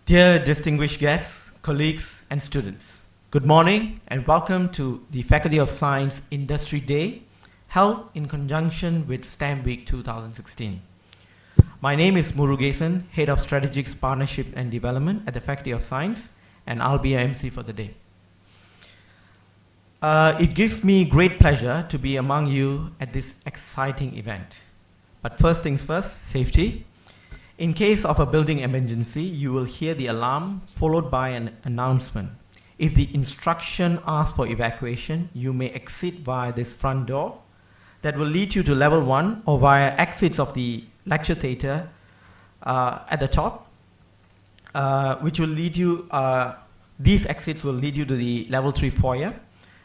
Dear distinguished guests, colleagues, and students, good morning and welcome to the Faculty of Science Industry Day, held in conjunction with STEM Week 2016. My name is Murugesan, Head of Strategic Partnership and Development at the Faculty of Science, and I'll be your MC for the day. It gives me great pleasure to be among you at this exciting event. But first things first, safety. In case of a building emergency, you will hear the alarm followed by an announcement. If the instruction asks for evacuation, you may exit via this front door that will lead you to level 1 or via exits of the lecture theatre at the top, which will lead you, these exits will lead you to the level 3 foyer.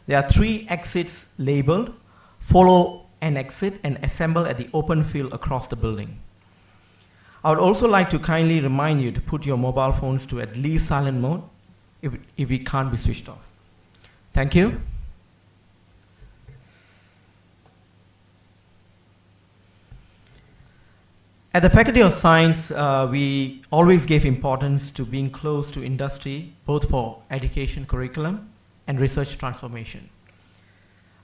There are 3 exits labeled, follow an exit and assemble at the open field across the building. I would also like to kindly remind you to put your mobile phones to at least silent mode if it can't be switched off. Thank you. At the Faculty of Science, we always gave importance to being close to industry, both for education curriculum and research transformation.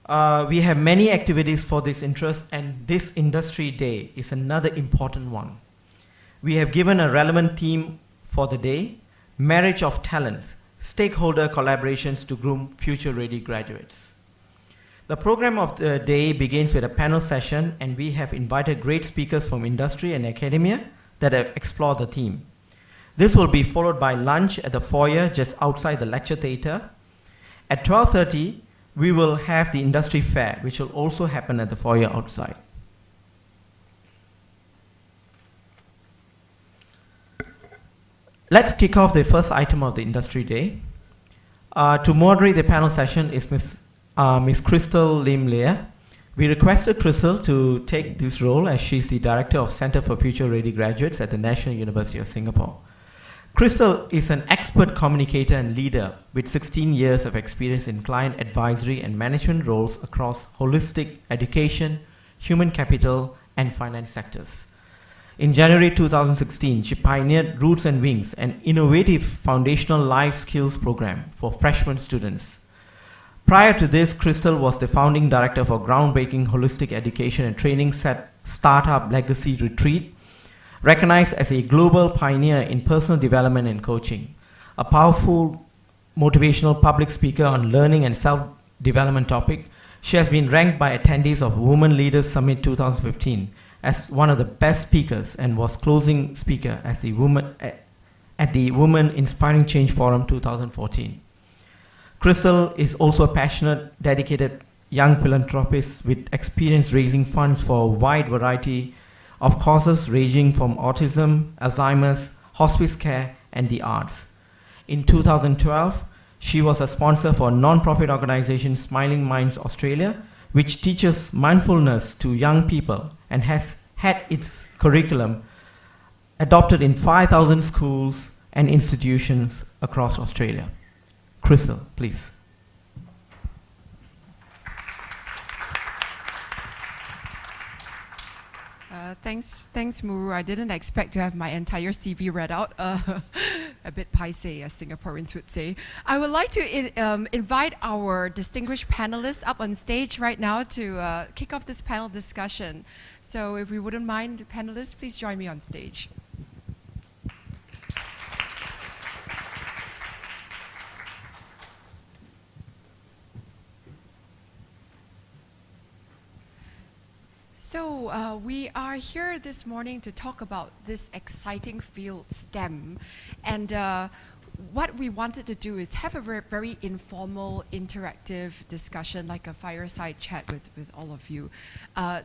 We have many activities for this interest, and this Industry Day is another important one. We have given a relevant theme for the day, marriage of talents, stakeholder collaborations to groom future-ready graduates. The program of the day begins with a panel session, and we have invited great speakers from industry and academia that explore the theme. This will be followed by lunch at the foyer just outside the lecture theatre. At 12:30, we will have the industry fair, which will also happen at the foyer outside. Let's kick off the first item of the Industry Day. To moderate the panel session is Ms. Crystal Lim Lea. We requested Crystal to take this role as she's the Director of Center for Future Ready Graduates at the National University of Singapore. Crystal is an expert communicator and leader with 16 years of experience in client advisory and management roles across holistic education, human capital, and finance sectors. In January 2016, she pioneered Roots and Wings, an innovative foundational life skills program for freshman students. Prior to this, Crystal was the founding director for groundbreaking holistic education and training startup Legacy Retreat, recognized as a global pioneer in personal development and coaching, a powerful motivational public speaker on learning and self-development topic. She has been ranked by attendees of Women Leaders Summit 2015 as one of the best speakers and was closing speaker as at the Women Inspiring Change Forum 2014. Crystal is also a passionate, dedicated young philanthropist with experience raising funds for a wide variety of causes ranging from autism, Alzheimer's, hospice care, and the arts. In 2012, she was a sponsor for non-profit organization Smiling Minds Australia, which teaches mindfulness to young people and has had its curriculum adopted in 5,000 schools and institutions across Australia. Crystal, please. Thanks, Muru. I didn't expect to have my entire CV read out. A bit paiseh, as Singaporeans would say. I would like to invite our distinguished panelists up on stage right now to kick off this panel discussion. So if we wouldn't mind, panelists, please join me on stage. So we are here this morning to talk about this exciting field, STEM. And what we wanted to do is have a very informal, interactive discussion, like a fireside chat with all of you.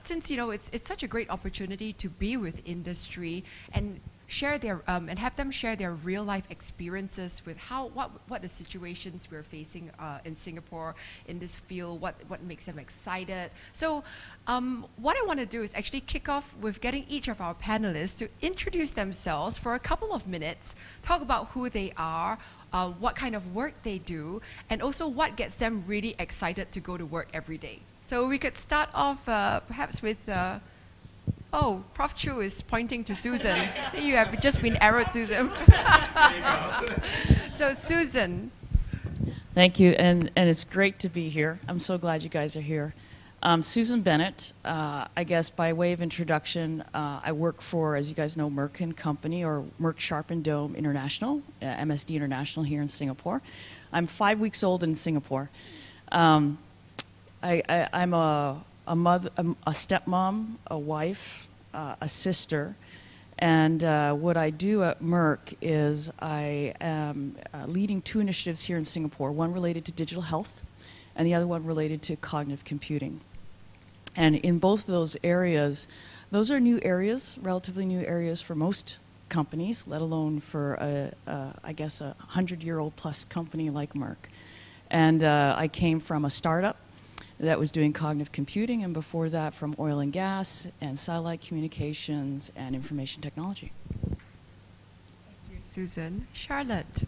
Since, you know, it's such a great opportunity to be with industry and share their and have them share their real life experiences with what the situations we're facing in Singapore in this field, what makes them excited. So what I want to do is actually kick off with getting each of our panelists to introduce themselves for a couple of minutes, talk about who they are, what kind of work they do, and also what gets them really excited to go to work every day. So we could start off perhaps with Oh, Prof. Chu is pointing to Susan. You have just been arrowed, Susan. So, Susan. Thank you, and it's great to be here. I'm so glad you guys are here. Susan Bennett, I guess by way of introduction, I work for, as you guys know, Merck and Company, or Merck Sharp and Dome International, MSD International here in Singapore. I'm 5 weeks old in Singapore. I'm a mother, a stepmom, a wife, a sister, and what I do at Merck is I am leading 2 initiatives here in Singapore, one related to digital health and the other one related to cognitive computing. And in both of those areas, those are new areas, relatively new areas for most companies, let alone for I guess a 100-year-old plus company like Merck. And I came from a startup that was doing cognitive computing, and before that from oil and gas and satellite communications and information technology. Thank you, Susan. Charlotte.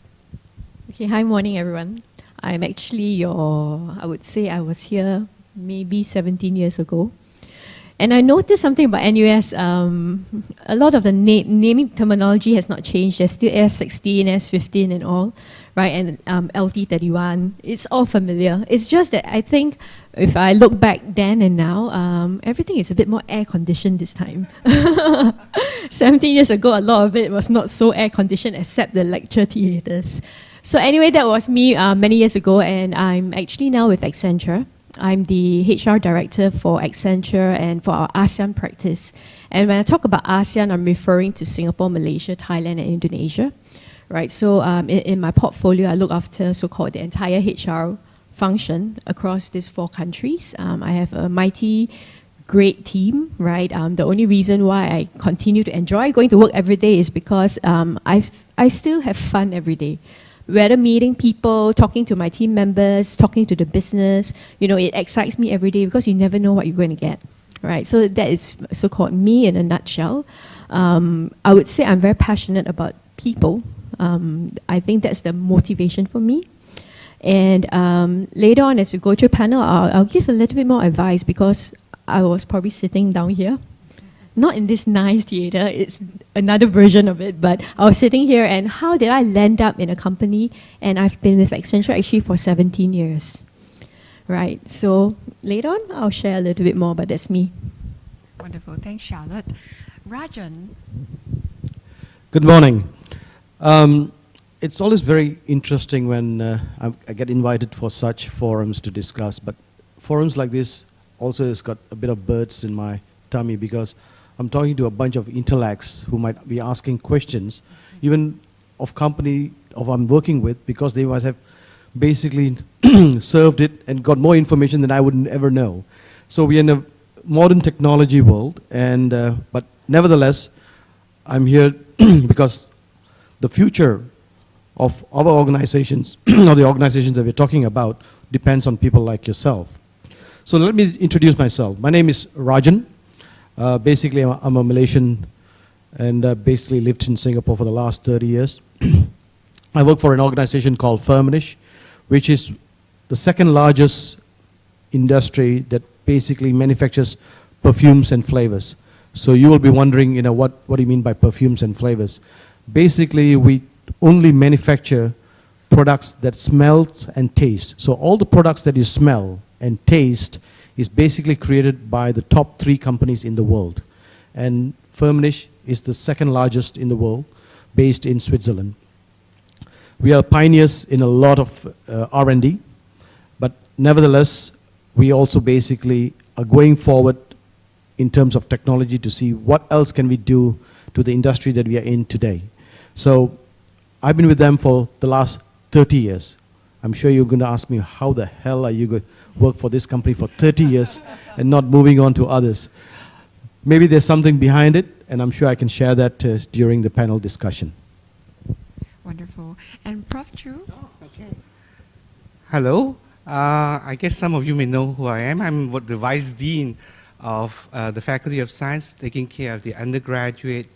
Okay, hi, morning, everyone. I'm actually I would say I was here maybe 17 years ago. And I noticed something about NUS. A lot of the naming terminology has not changed. There's still S16, S15 and all, right? And LT31. It's all familiar. It's just that I think if I look back then and now, everything is a bit more air-conditioned this time. 17 years ago, a lot of it was not so air-conditioned except the lecture theatres. So anyway, that was me many years ago, and I'm actually now with Accenture. I'm the HR director for Accenture and for our ASEAN practice. And when I talk about ASEAN, I'm referring to Singapore, Malaysia, Thailand, and Indonesia. Right, so in my portfolio, I look after so-called the entire HR function across these 4 countries. I have a mighty great team, right? The only reason why I continue to enjoy going to work every day is because I still have fun every day. Whether meeting people, talking to my team members, talking to the business, it excites me every day because you never know what you're going to get, right? So that is so-called me in a nutshell. I would say I'm very passionate about people. I think that's the motivation for me. And later on, as we go through panel, I'll give a little bit more advice because I was probably sitting down here. Not in this nice theater, it's another version of it, but I was sitting here and how did I land up in a company? And I've been with Accenture actually for 17 years, right? So later on, I'll share a little bit more, but that's me. Wonderful. Thanks, Charlotte. Rajan. Good morning. It's always very interesting when I get invited for such forums to discuss, but forums like this also has got a bit of birds in my tummy because I'm talking to a bunch of intellects who might be asking questions, even of company I'm working with, because they might have basically served it and got more information than I would ever know. So we're in a modern technology world, and but nevertheless, I'm here because the future of our organizations, or the organizations that we're talking about, depends on people like yourself. So let me introduce myself. My name is Rajan. Basically, I'm a Malaysian and basically lived in Singapore for the last 30 years. I work for an organization called Firmenich, which is the 2nd largest industry that basically manufactures perfumes and flavors. So you will be wondering, what do you mean by perfumes and flavors? Basically, we only manufacture products that smell and taste. So all the products that you smell and taste is basically created by the top 3 companies in the world. And Firmenich is the 2nd largest in the world, based in Switzerland. We are pioneers in a lot of R&D, but nevertheless, we also basically are going forward in terms of technology to see what else can we do to the industry that we are in today. So I've been with them for the last 30 years. I'm sure you're going to ask me, how the hell are you going to work for this company for 30 years and not moving on to others? Maybe there's something behind it, and I'm sure I can share that during the panel discussion. Wonderful. And Prof. Chu? Oh, okay. Hello. I guess some of you may know who I am. I'm the Vice Dean of the Faculty of Science, taking care of the undergraduate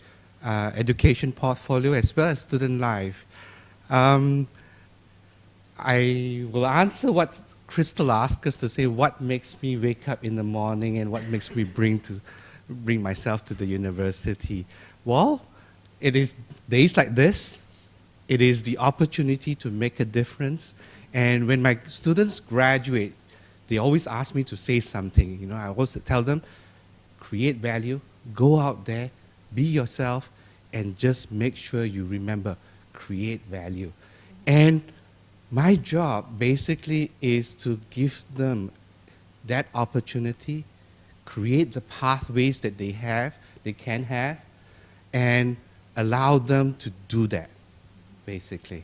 education portfolio as well as student life. I will answer what Crystal asked us to say, what makes me wake up in the morning and what makes me bring to bring myself to the university? Well, it is days like this. It is the opportunity to make a difference. And when my students graduate, they always ask me to say something. You know, I always tell them, create value, go out there, be yourself, and just make sure you remember, create value. And my job basically is to give them that opportunity, create the pathways that they can have, and allow them to do that, basically.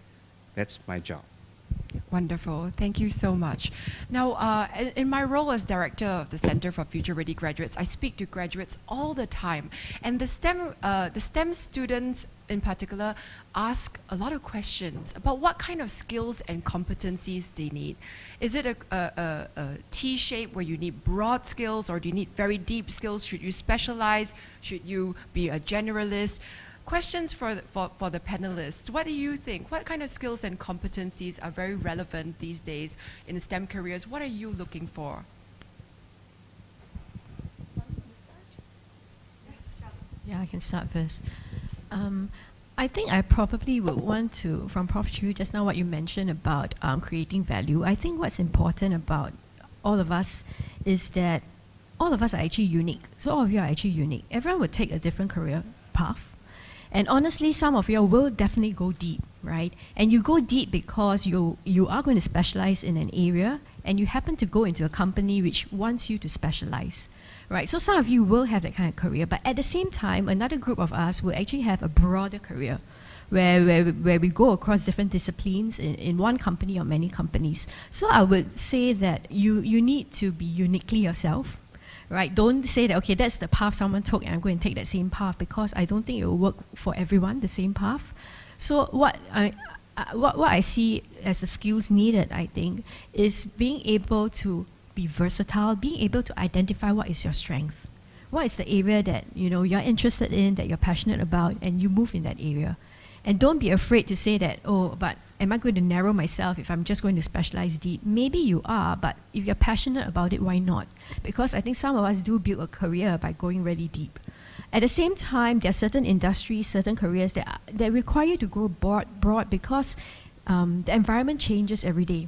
That's my job. Wonderful. Thank you so much. Now, in my role as director of the Center for Future Ready Graduates, I speak to graduates all the time. And the STEM students in particular ask a lot of questions about what kind of skills and competencies they need. Is it a T shape where you need broad skills, or do you need very deep skills? Should you specialize? Should you be a generalist? Questions for the panelists. What do you think? What kind of skills and competencies are very relevant these days in STEM careers? What are you looking for? Yeah, I can start first. I think I probably would want to, from Prof. Chu, just now what you mentioned about creating value, I think what's important about all of us is that all of us are actually unique. So all of you are actually unique. Everyone would take a different career path. And honestly, some of you will definitely go deep, right? And you go deep because you are going to specialize in an area, and you happen to go into a company which wants you to specialize, right? So some of you will have that kind of career, but at the same time, another group of us will actually have a broader career, where we go across different disciplines in one company or many companies. So I would say that you need to be uniquely yourself. Right? Don't say that, okay, that's the path someone took and I'm going to take that same path, because I don't think it will work for everyone, the same path. So what I see as the skills needed, I think, is being able to be versatile, being able to identify what is your strength. What is the area that you're interested in, that you're passionate about, and you move in that area. And don't be afraid to say that, oh, but am I going to narrow myself if I'm just going to specialize deep? Maybe you are, but if you're passionate about it, why not? Because I think some of us do build a career by going really deep. At the same time, there are certain industries, certain careers that require you to go broad because the environment changes every day,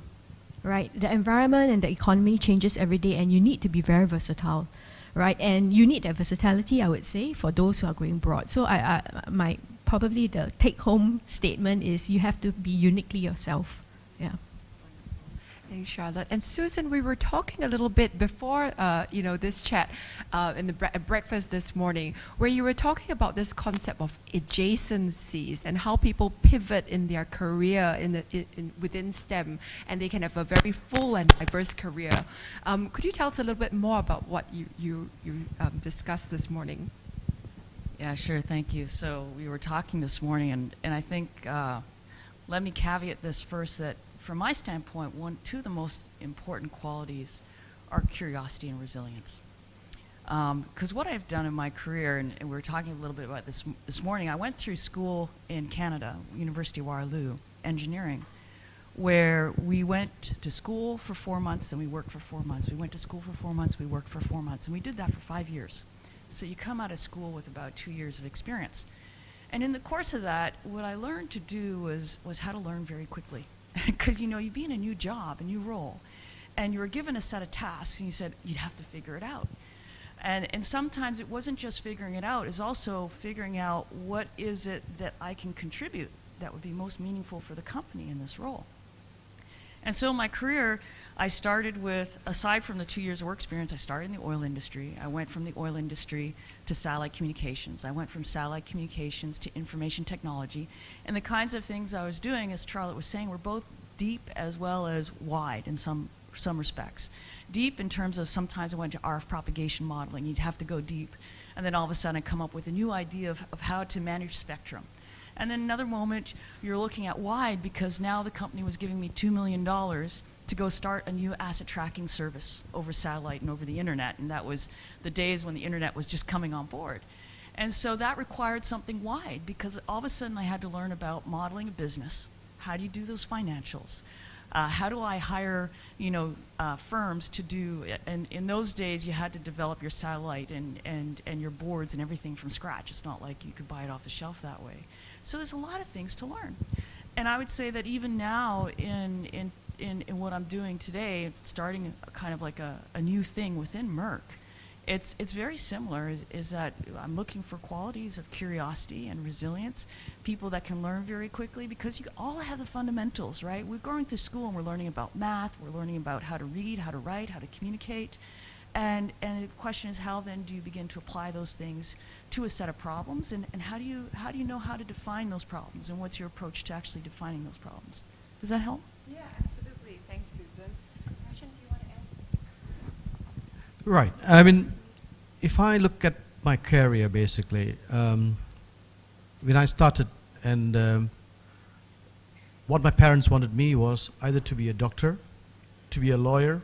right? The environment and the economy changes every day, and you need to be very versatile, right? And you need that versatility, I would say, for those who are going broad. So probably the take-home statement is you have to be uniquely yourself. Yeah. Thanks, Charlotte. And Susan, we were talking a little bit before, this chat in the breakfast this morning, where you were talking about this concept of adjacencies and how people pivot in their career within STEM, and they can have a very full and diverse career. Could you tell us a little bit more about what you discussed this morning? Yeah, sure, thank you. So we were talking this morning, and I think, let me caveat this first, that from my standpoint, two of the most important qualities are curiosity and resilience. Because what I've done in my career, and we were talking a little bit about this morning, I went through school in Canada, University of Waterloo, engineering, where we went to school for 4 months and we worked for 4 months. We went to school for 4 months, we worked for 4 months, and we did that for 5 years. So you come out of school with about 2 years of experience. And in the course of that, what I learned to do was how to learn very quickly. Because you'd be in a new job, a new role, and you were given a set of tasks, and you said you'd have to figure it out. And sometimes it wasn't just figuring it out, it's also figuring out what is it that I can contribute that would be most meaningful for the company in this role. And so my career, I started with, aside from the 2 years of work experience, I started in the oil industry. I went from the oil industry to satellite communications. I went from satellite communications to information technology. And the kinds of things I was doing, as Charlotte was saying, were both deep as well as wide in some respects. Deep in terms of sometimes I went to RF propagation modeling. You'd have to go deep. And then all of a sudden I'd come up with a new idea of how to manage spectrum. And then another moment, you're looking at wide, because now the company was giving me $2 million to go start a new asset tracking service over satellite and over the internet. And that was the days when the internet was just coming on board. And so that required something wide, because all of a sudden I had to learn about modeling a business. How do you do those financials? How do I hire, firms to do, and in those days you had to develop your satellite and your boards and everything from scratch. It's not like you could buy it off the shelf that way. So there's a lot of things to learn. And I would say that even now in what I'm doing today, starting kind of like a new thing within Merck, it's very similar, is that I'm looking for qualities of curiosity and resilience, people that can learn very quickly, because you all have the fundamentals, right? We're going through school and we're learning about math, we're learning about how to read, how to write, how to communicate, and the question is, how then do you begin to apply those things to a set of problems, and how do you know how to define those problems, and what's your approach to actually defining those problems? Does that help? Yeah, absolutely. Thanks, Susan. Roshan, do you want to add? Right. I mean, if I look at my career, basically, when I started, and what my parents wanted me was either to be a doctor, to be a lawyer,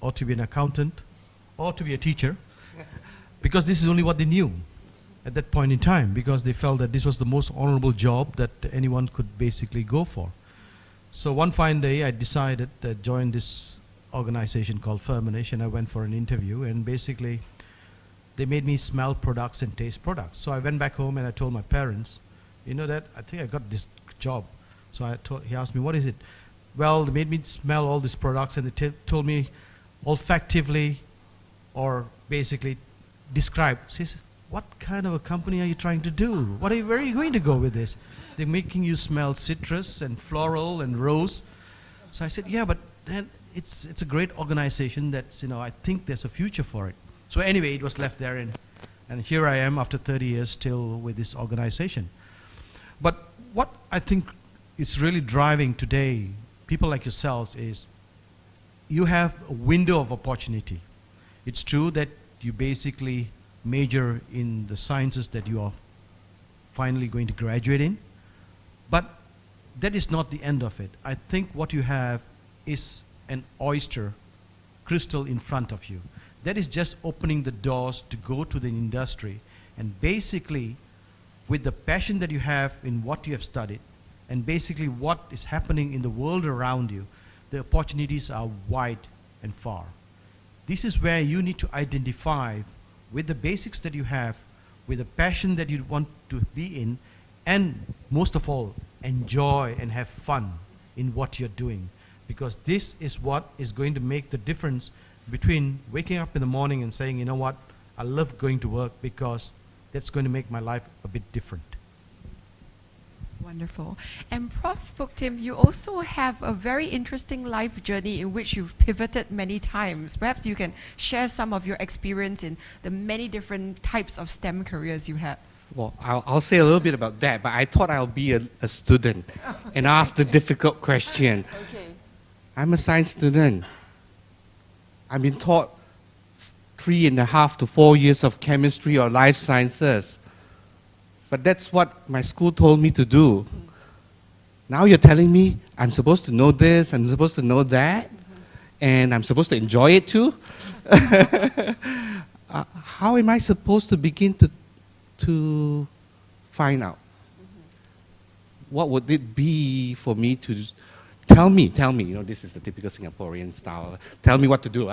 or to be an accountant, or to be a teacher, because this is only what they knew at that point in time, because they felt that this was the most honorable job that anyone could basically go for. So one fine day, I decided to join this organization called Firmenich, and I went for an interview, and basically they made me smell products and taste products. So I went back home and I told my parents, you know that, I think I got this job. So he asked me, what is it? Well, they made me smell all these products, and they told me olfactively, or basically describe. She said, what kind of a company are you trying to do? Where are you going to go with this? They're making you smell citrus and floral and rose. So I said, yeah, but then it's a great organization that's, I think there's a future for it. So anyway, it was left there, and here I am after 30 years still with this organization. But what I think is really driving today people like yourselves is you have a window of opportunity. It's true that you basically major in the sciences that you are finally going to graduate in, but that is not the end of it. I think what you have is an oyster crystal in front of you. That is just opening the doors to go to the industry, and basically with the passion that you have in what you have studied, and basically what is happening in the world around you, the opportunities are wide and far. This is where you need to identify with the basics that you have, with the passion that you want to be in, and most of all, enjoy and have fun in what you're doing. Because this is what is going to make the difference between waking up in the morning and saying, you know what, I love going to work because that's going to make my life a bit different. Wonderful. And Prof. Fook Tim, you also have a very interesting life journey in which you've pivoted many times. Perhaps you can share some of your experience in the many different types of STEM careers you had. Well, I'll say a little bit about that, but I thought I'll be a student and ask the difficult question. Okay. I'm a science student. I've been taught 3.5 to 4 years of chemistry or life sciences. But that's what my school told me to do. Now you're telling me I'm supposed to know this, I'm supposed to know that, and I'm supposed to enjoy it too? How am I supposed to begin to find out? What would it be for me to tell me, this is the typical Singaporean style. Tell me what to do,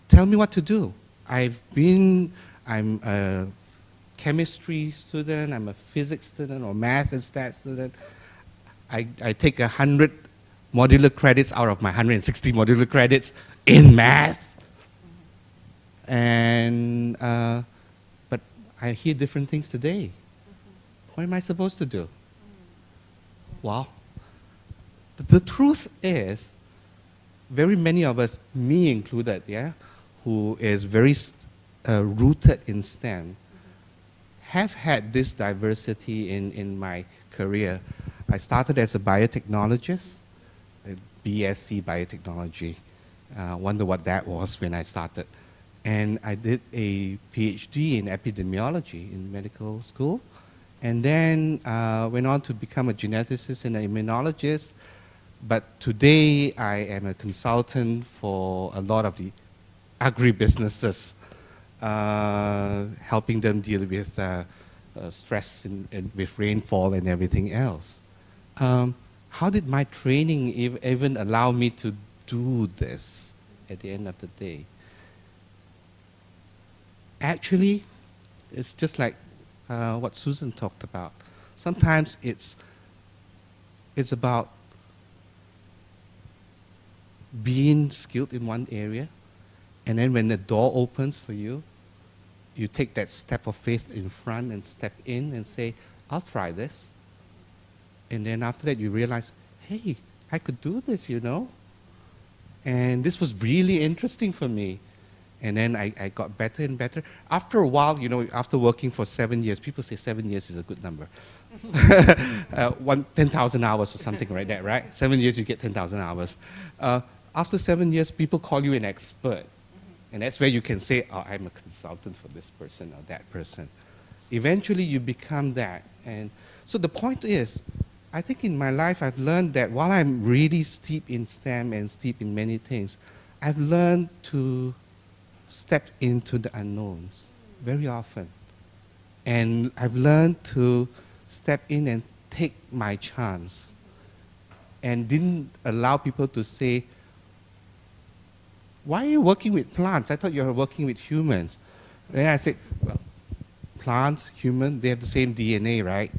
Tell me what to do. I'm a chemistry student, I'm a physics student, or math and stats student. I take 100 modular credits out of my 160 modular credits in math. And, but I hear different things today. What am I supposed to do? Well, the truth is, very many of us, me included, who is very rooted in STEM, have had this diversity in my career. I started as a biotechnologist, a BSc biotechnology. Wonder what that was when I started. And I did a PhD in epidemiology in medical school. And then went on to become a geneticist and an immunologist. But today I am a consultant for a lot of the agribusinesses, helping them deal with stress and with rainfall and everything else. how did my training even allow me to do this at the end of the day? Actually, it's just like what Susan talked about. Sometimes it's about being skilled in one area, and then when the door opens for you, you take that step of faith in front and step in and say, I'll try this. And then after that you realize, hey, I could do this, you know. And this was really interesting for me. And then I got better and better. After a while, you know, after working for 7 years, people say 7 years is a good number. 10,000 hours or something like that, right? 7 years, you get 10,000 hours. After 7 years, people call you an expert. And that's where you can say, oh, I'm a consultant for this person or that person. Eventually, you become that. And so the point is, I think in my life, I've learned that while I'm really steep in STEM and steep in many things, I've learned to step into the unknowns very often. And I've learned to step in and take my chance and didn't allow people to say, why are you working with plants? I thought you were working with humans. Then I said, well, plants, human, they have the same DNA, right?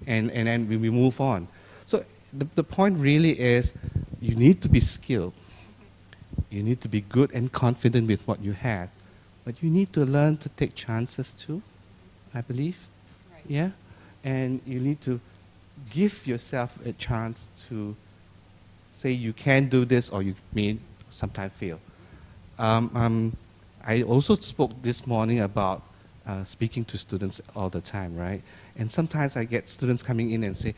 And then we move on. So the point really is you need to be skilled. You need to be good and confident with what you have. But you need to learn to take chances too, I believe. Right. Yeah? And you need to give yourself a chance to say you can do this or you may sometimes fail. I also spoke this morning about speaking to students all the time, right? And sometimes I get students coming in and say,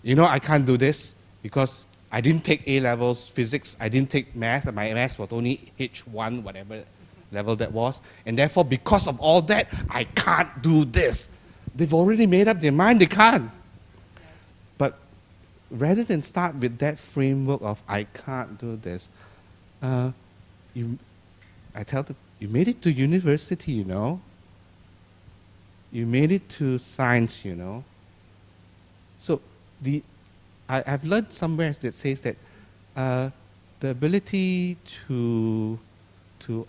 you know, I can't do this because I didn't take A-levels physics, I didn't take math, and my math was only H1, whatever level that was, and therefore because of all that, I can't do this. They've already made up their mind, they can't. But rather than start with that framework of I can't do this, I tell them, you made it to university, you know. You made it to science, you know. So I've learned somewhere that says that the ability to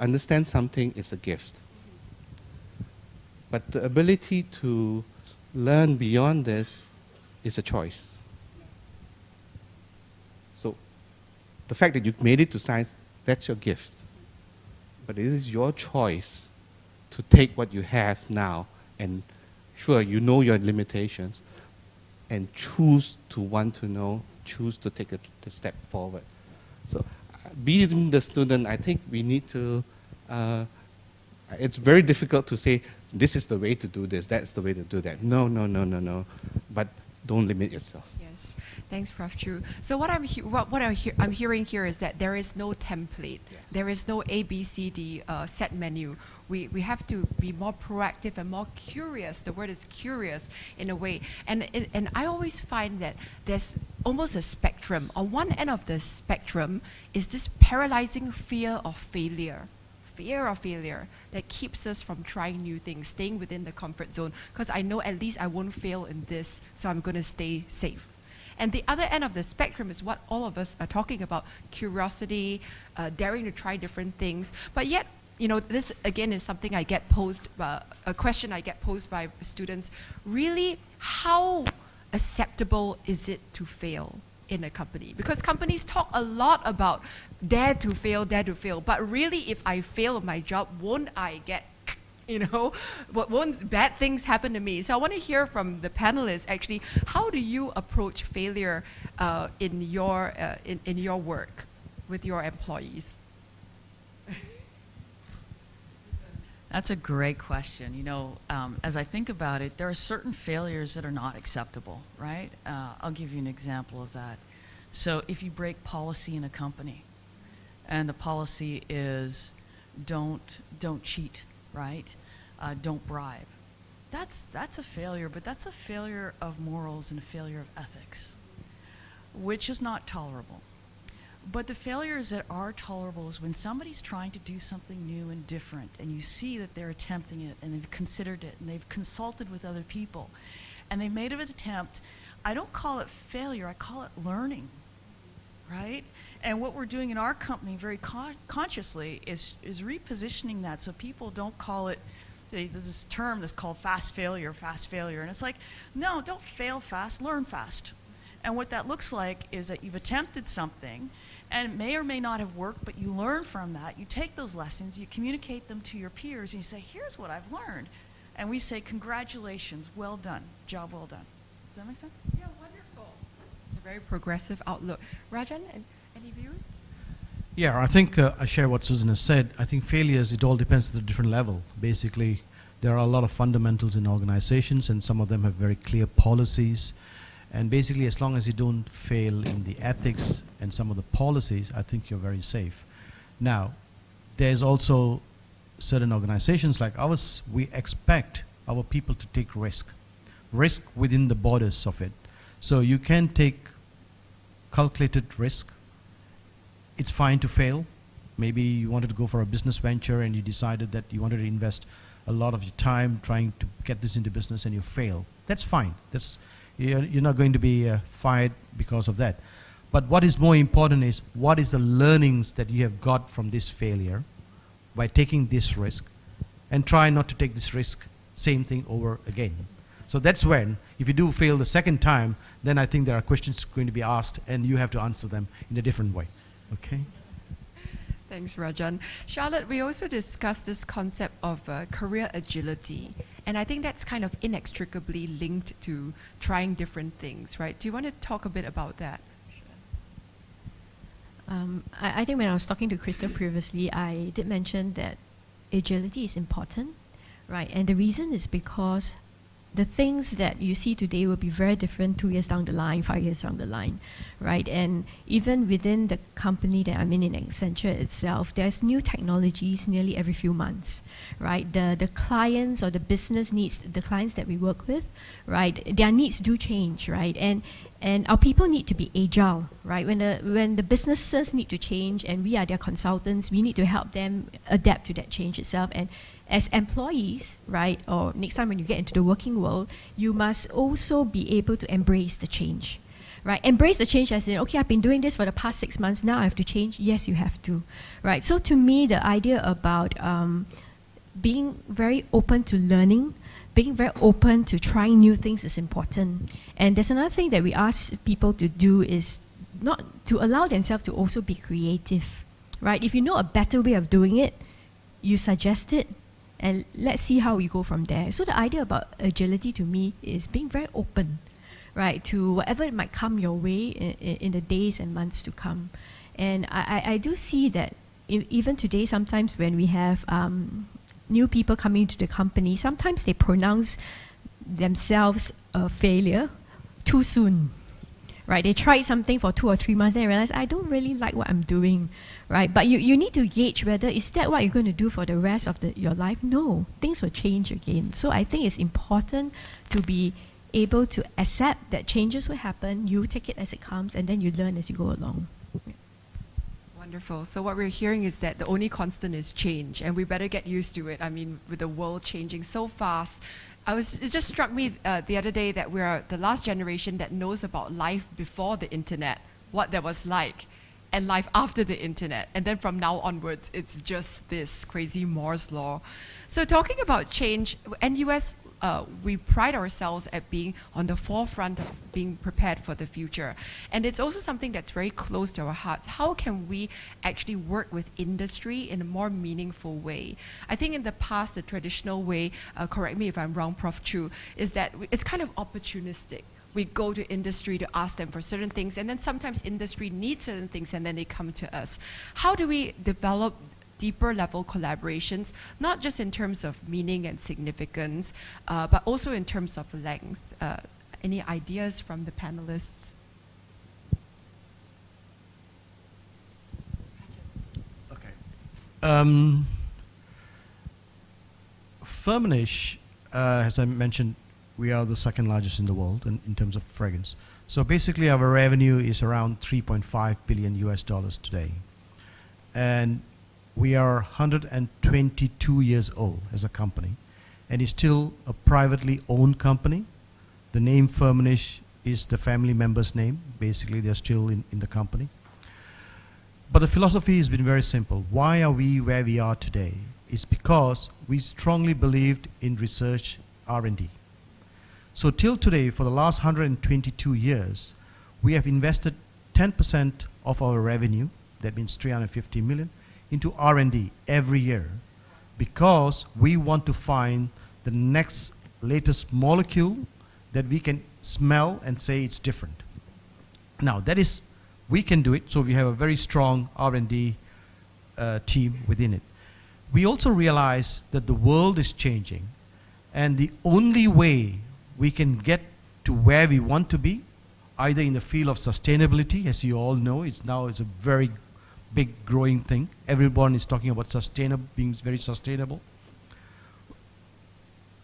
understand something is a gift. But the ability to learn beyond this is a choice. So the fact that you made it to science, that's your gift. But it is your choice to take what you have now and sure, you know your limitations, and choose to want to know, choose to take a step forward. So being the student, I think we need to, it's very difficult to say, this is the way to do this, that's the way to do that. No. But don't limit yourself. Yes, thanks, Prof. Chu. So what I'm hearing here is that there is no template. Yes. There is no A, B, C, D set menu. We have to be more proactive and more curious. The word is curious in a way. And I always find that there's almost a spectrum. On one end of the spectrum is this paralyzing fear of failure. Fear of failure that keeps us from trying new things, staying within the comfort zone, because I know at least I won't fail in this, so I'm going to stay safe. And the other end of the spectrum is what all of us are talking about, curiosity, daring to try different things. But yet, you know, this again is something I get posed, a question I get posed by students. Really, how acceptable is it to fail in a company? Because companies talk a lot about dare to fail, but really if I fail at my job, won't I get, you know, won't bad things happen to me? So I want to hear from the panelists actually, how do you approach failure in your work with your employees? That's a great question. You know, as I think about it, there are certain failures that are not acceptable, right? I'll give you an example of that. So if you break policy in a company, and the policy is don't cheat, right? Don't bribe. That's a failure, but that's a failure of morals and a failure of ethics, which is not tolerable. But the failures that are tolerable is when somebody's trying to do something new and different, and you see that they're attempting it, and they've considered it, and they've consulted with other people, and they've made an attempt I don't call it failure, I call it learning, right? And what we're doing in our company very consciously is repositioning that so people don't call it, there's this term that's called fast failure. And it's like, no, don't fail fast, learn fast. And what that looks like is that you've attempted something and it may or may not have worked, but you learn from that. You take those lessons, you communicate them to your peers, and you say, here's what I've learned. And we say, congratulations, well done, job well done. Does that make sense? Yeah, wonderful. It's a very progressive outlook. Rajan, any views? Yeah, I think I share what Susan has said. I think failures, it all depends at a different level. Basically, there are a lot of fundamentals in organizations, and some of them have very clear policies. And basically, as long as you don't fail in the ethics and some of the policies, I think you're very safe. Now, there's also certain organizations like ours, we expect our people to take risk within the borders of it. So you can take calculated risk. It's fine to fail. Maybe you wanted to go for a business venture and you decided that you wanted to invest a lot of your time trying to get this into business and you fail. That's fine. You're not going to be fired because of that. But what is more important is what is the learnings that you have got from this failure by taking this risk, and try not to take this risk, same thing over again. So that's when, if you do fail the second time, then I think there are questions going to be asked and you have to answer them in a different way. Okay? Thanks, Rajan. Charlotte, we also discussed this concept of career agility. And I think that's kind of inextricably linked to trying different things, right? Do you want to talk a bit about that? I think when I was talking to Crystal previously, I did mention that agility is important, right? And the reason is because the things that you see today will be very different 2 years down the line, 5 years down the line, right? And even within the company that I'm in Accenture itself, there's new technologies nearly every few months, right? The clients or the business needs, the clients that we work with, right? Their needs do change, right? And our people need to be agile, right? When the businesses need to change and we are their consultants, we need to help them adapt to that change itself. And as employees, right, or next time when you get into the working world, you must also be able to embrace the change, right? Embrace the change as in, okay, I've been doing this for the past 6 months, now I have to change. Yes, you have to, right? So to me, the idea about being very open to learning, being very open to trying new things is important. And there's another thing that we ask people to do is not to allow themselves to also be creative, right? If you know a better way of doing it, you suggest it, and let's see how we go from there. So the idea about agility to me is being very open, right, to whatever might come your way in the days and months to come. And I do see that even today, sometimes when we have new people coming to the company, sometimes they pronounce themselves a failure too soon, right? They tried something for 2 or 3 months, then realize, I don't really like what I'm doing, right? But you need to gauge whether, is that what you're going to do for the rest of your life? No, things will change again. So I think it's important to be able to accept that changes will happen, you take it as it comes, and then you learn as you go along. Wonderful. So what we're hearing is that the only constant is change, and we better get used to it. I mean, with the world changing so fast, it just struck me the other day that we're the last generation that knows about life before the internet, what that was like, and life after the internet. And then from now onwards, it's just this crazy Moore's law. So talking about change, NUS, we pride ourselves at being on the forefront of being prepared for the future. And it's also something that's very close to our hearts. How can we actually work with industry in a more meaningful way? I think in the past, the traditional way, correct me if I'm wrong, Prof. Chu, is that it's kind of opportunistic. We go to industry to ask them for certain things, and then sometimes industry needs certain things, and then they come to us. How do we develop deeper level collaborations, not just in terms of meaning and significance, but also in terms of length? Any ideas from the panelists? Okay. Firmenich, as I mentioned, we are the second largest in the world in terms of fragrance. So basically our revenue is around $3.5 billion today. And we are 122 years old as a company, and it's still a privately owned company. The name Firmenich is the family member's name. Basically, they're still in the company. But the philosophy has been very simple. Why are we where we are today? It's because we strongly believed in research R&D. So till today, for the last 122 years, we have invested 10% of our revenue, that means 350 million, into R&D every year, because we want to find the next latest molecule that we can smell and say it's different. Now that is, we can do it, so we have a very strong R&D team within it. We also realize that the world is changing, and the only way we can get to where we want to be, either in the field of sustainability, as you all know, it's a very big growing thing. Everyone is talking about being very sustainable.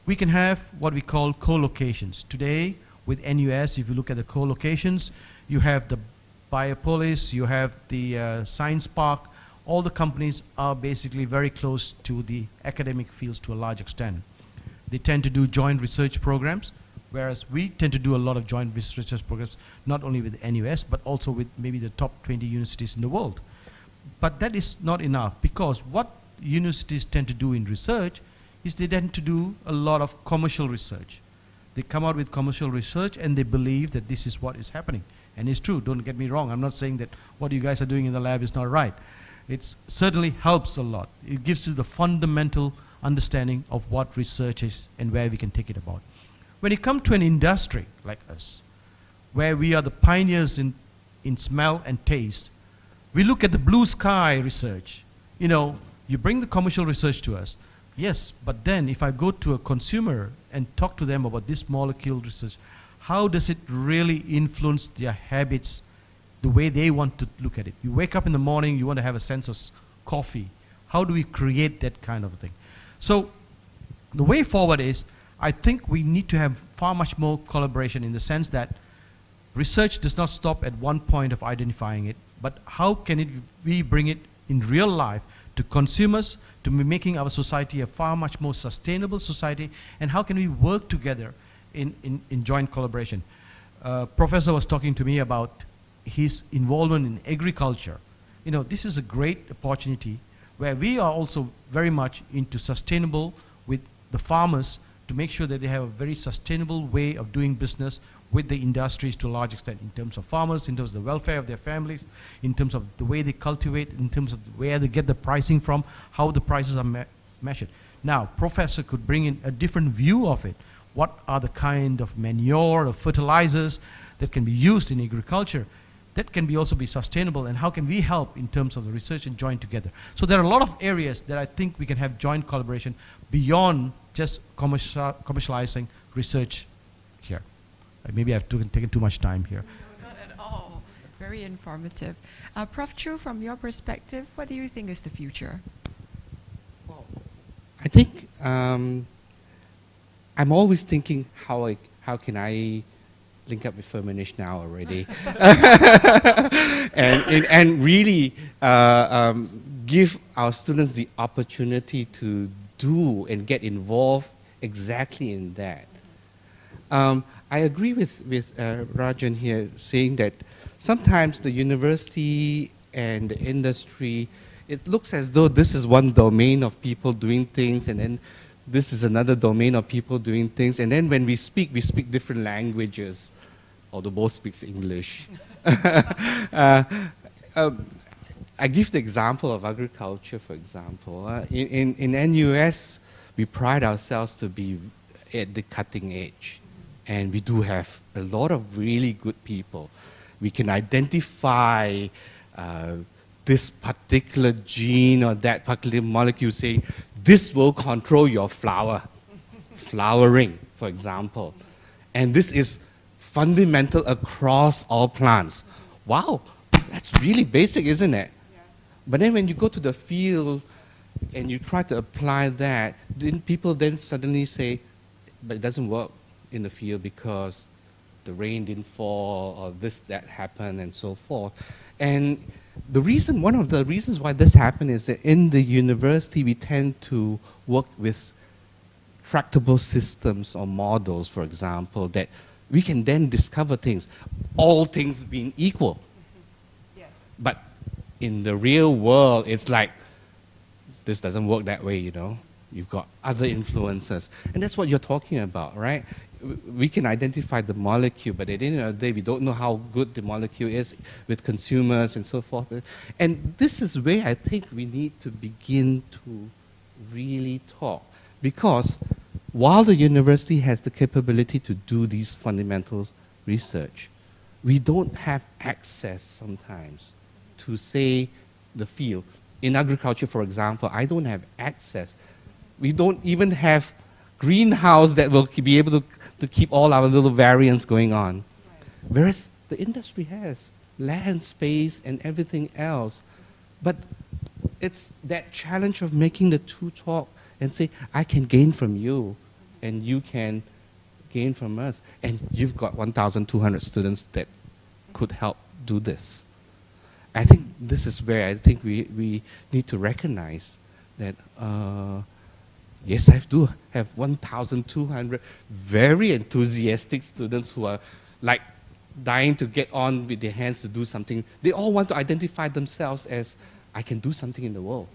We can have what we call co-locations. Today, with NUS, if you look at the co-locations, you have the Biopolis, you have the Science Park. All the companies are basically very close to the academic fields to a large extent. They tend to do joint research programs, whereas we tend to do a lot of joint research programs, not only with NUS, but also with maybe the top 20 universities in the world. But that is not enough, because what universities tend to do in research is they tend to do a lot of commercial research. They come out with commercial research and they believe that this is what is happening. And it's true, don't get me wrong, I'm not saying that what you guys are doing in the lab is not right. It certainly helps a lot. It gives you the fundamental understanding of what research is and where we can take it about. When you come to an industry like us, where we are the pioneers in smell and taste, we look at the blue sky research. You know, you bring the commercial research to us, yes, but then if I go to a consumer and talk to them about this molecule research, how does it really influence their habits, the way they want to look at it? You wake up in the morning, you want to have a sense of coffee. How do we create that kind of thing? So the way forward is, I think we need to have far much more collaboration, in the sense that research does not stop at one point of identifying it, but how can we bring it in real life to consumers, to be making our society a far much more sustainable society, and how can we work together in joint collaboration? Professor was talking to me about his involvement in agriculture. You know, this is a great opportunity where we are also very much into sustainable with the farmers, to make sure that they have a very sustainable way of doing business with the industries to a large extent, in terms of farmers, in terms of the welfare of their families, in terms of the way they cultivate, in terms of where they get the pricing from, how the prices are measured. Now, Professor could bring in a different view of it. What are the kind of manure or fertilizers that can be used in agriculture that can also be sustainable, and how can we help in terms of the research and join together? So there are a lot of areas that I think we can have joint collaboration beyond just commercializing research here. Maybe I've taken too much time here. No, not at all. Very informative. Prof. Chu, from your perspective, what do you think is the future? I think I'm always thinking how can I link up with Firmenich now already, and really give our students the opportunity to do and get involved exactly in that. I agree with Rajan here, saying that sometimes the university and the industry, it looks as though this is one domain of people doing things, and then this is another domain of people doing things, and then when we speak different languages, although both speaks English. I give the example of agriculture, for example. In NUS, we pride ourselves to be at the cutting edge. And we do have a lot of really good people. We can identify this particular gene or that particular molecule, saying, this will control your flowering, for example. And this is fundamental across all plants. Wow, that's really basic, isn't it? Yes. But then when you go to the field and you try to apply that, then people then suddenly say, but it doesn't work in the field because the rain didn't fall, or this, that happened, and so forth. And one of the reasons why this happened is that in the university, we tend to work with tractable systems or models, for example, that we can then discover things, all things being equal. Yes. But in the real world, it's like, this doesn't work that way, you know. You've got other influences. And that's what you're talking about, right? We can identify the molecule, but at the end of the day, we don't know how good the molecule is with consumers and so forth. And this is where I think we need to begin to really talk. Because while the university has the capability to do these fundamental research, we don't have access sometimes to, say, the field. In agriculture, for example, I don't have access. We don't even have greenhouse that will be able to keep all our little variants going on. Right. Whereas the industry has land, space, and everything else. But it's that challenge of making the two talk and say, I can gain from you, and you can gain from us. And you've got 1,200 students that could help do this. I think this is where I think we need to recognize that, yes, I do have 1,200 very enthusiastic students who are like dying to get on with their hands to do something. They all want to identify themselves as, I can do something in the world.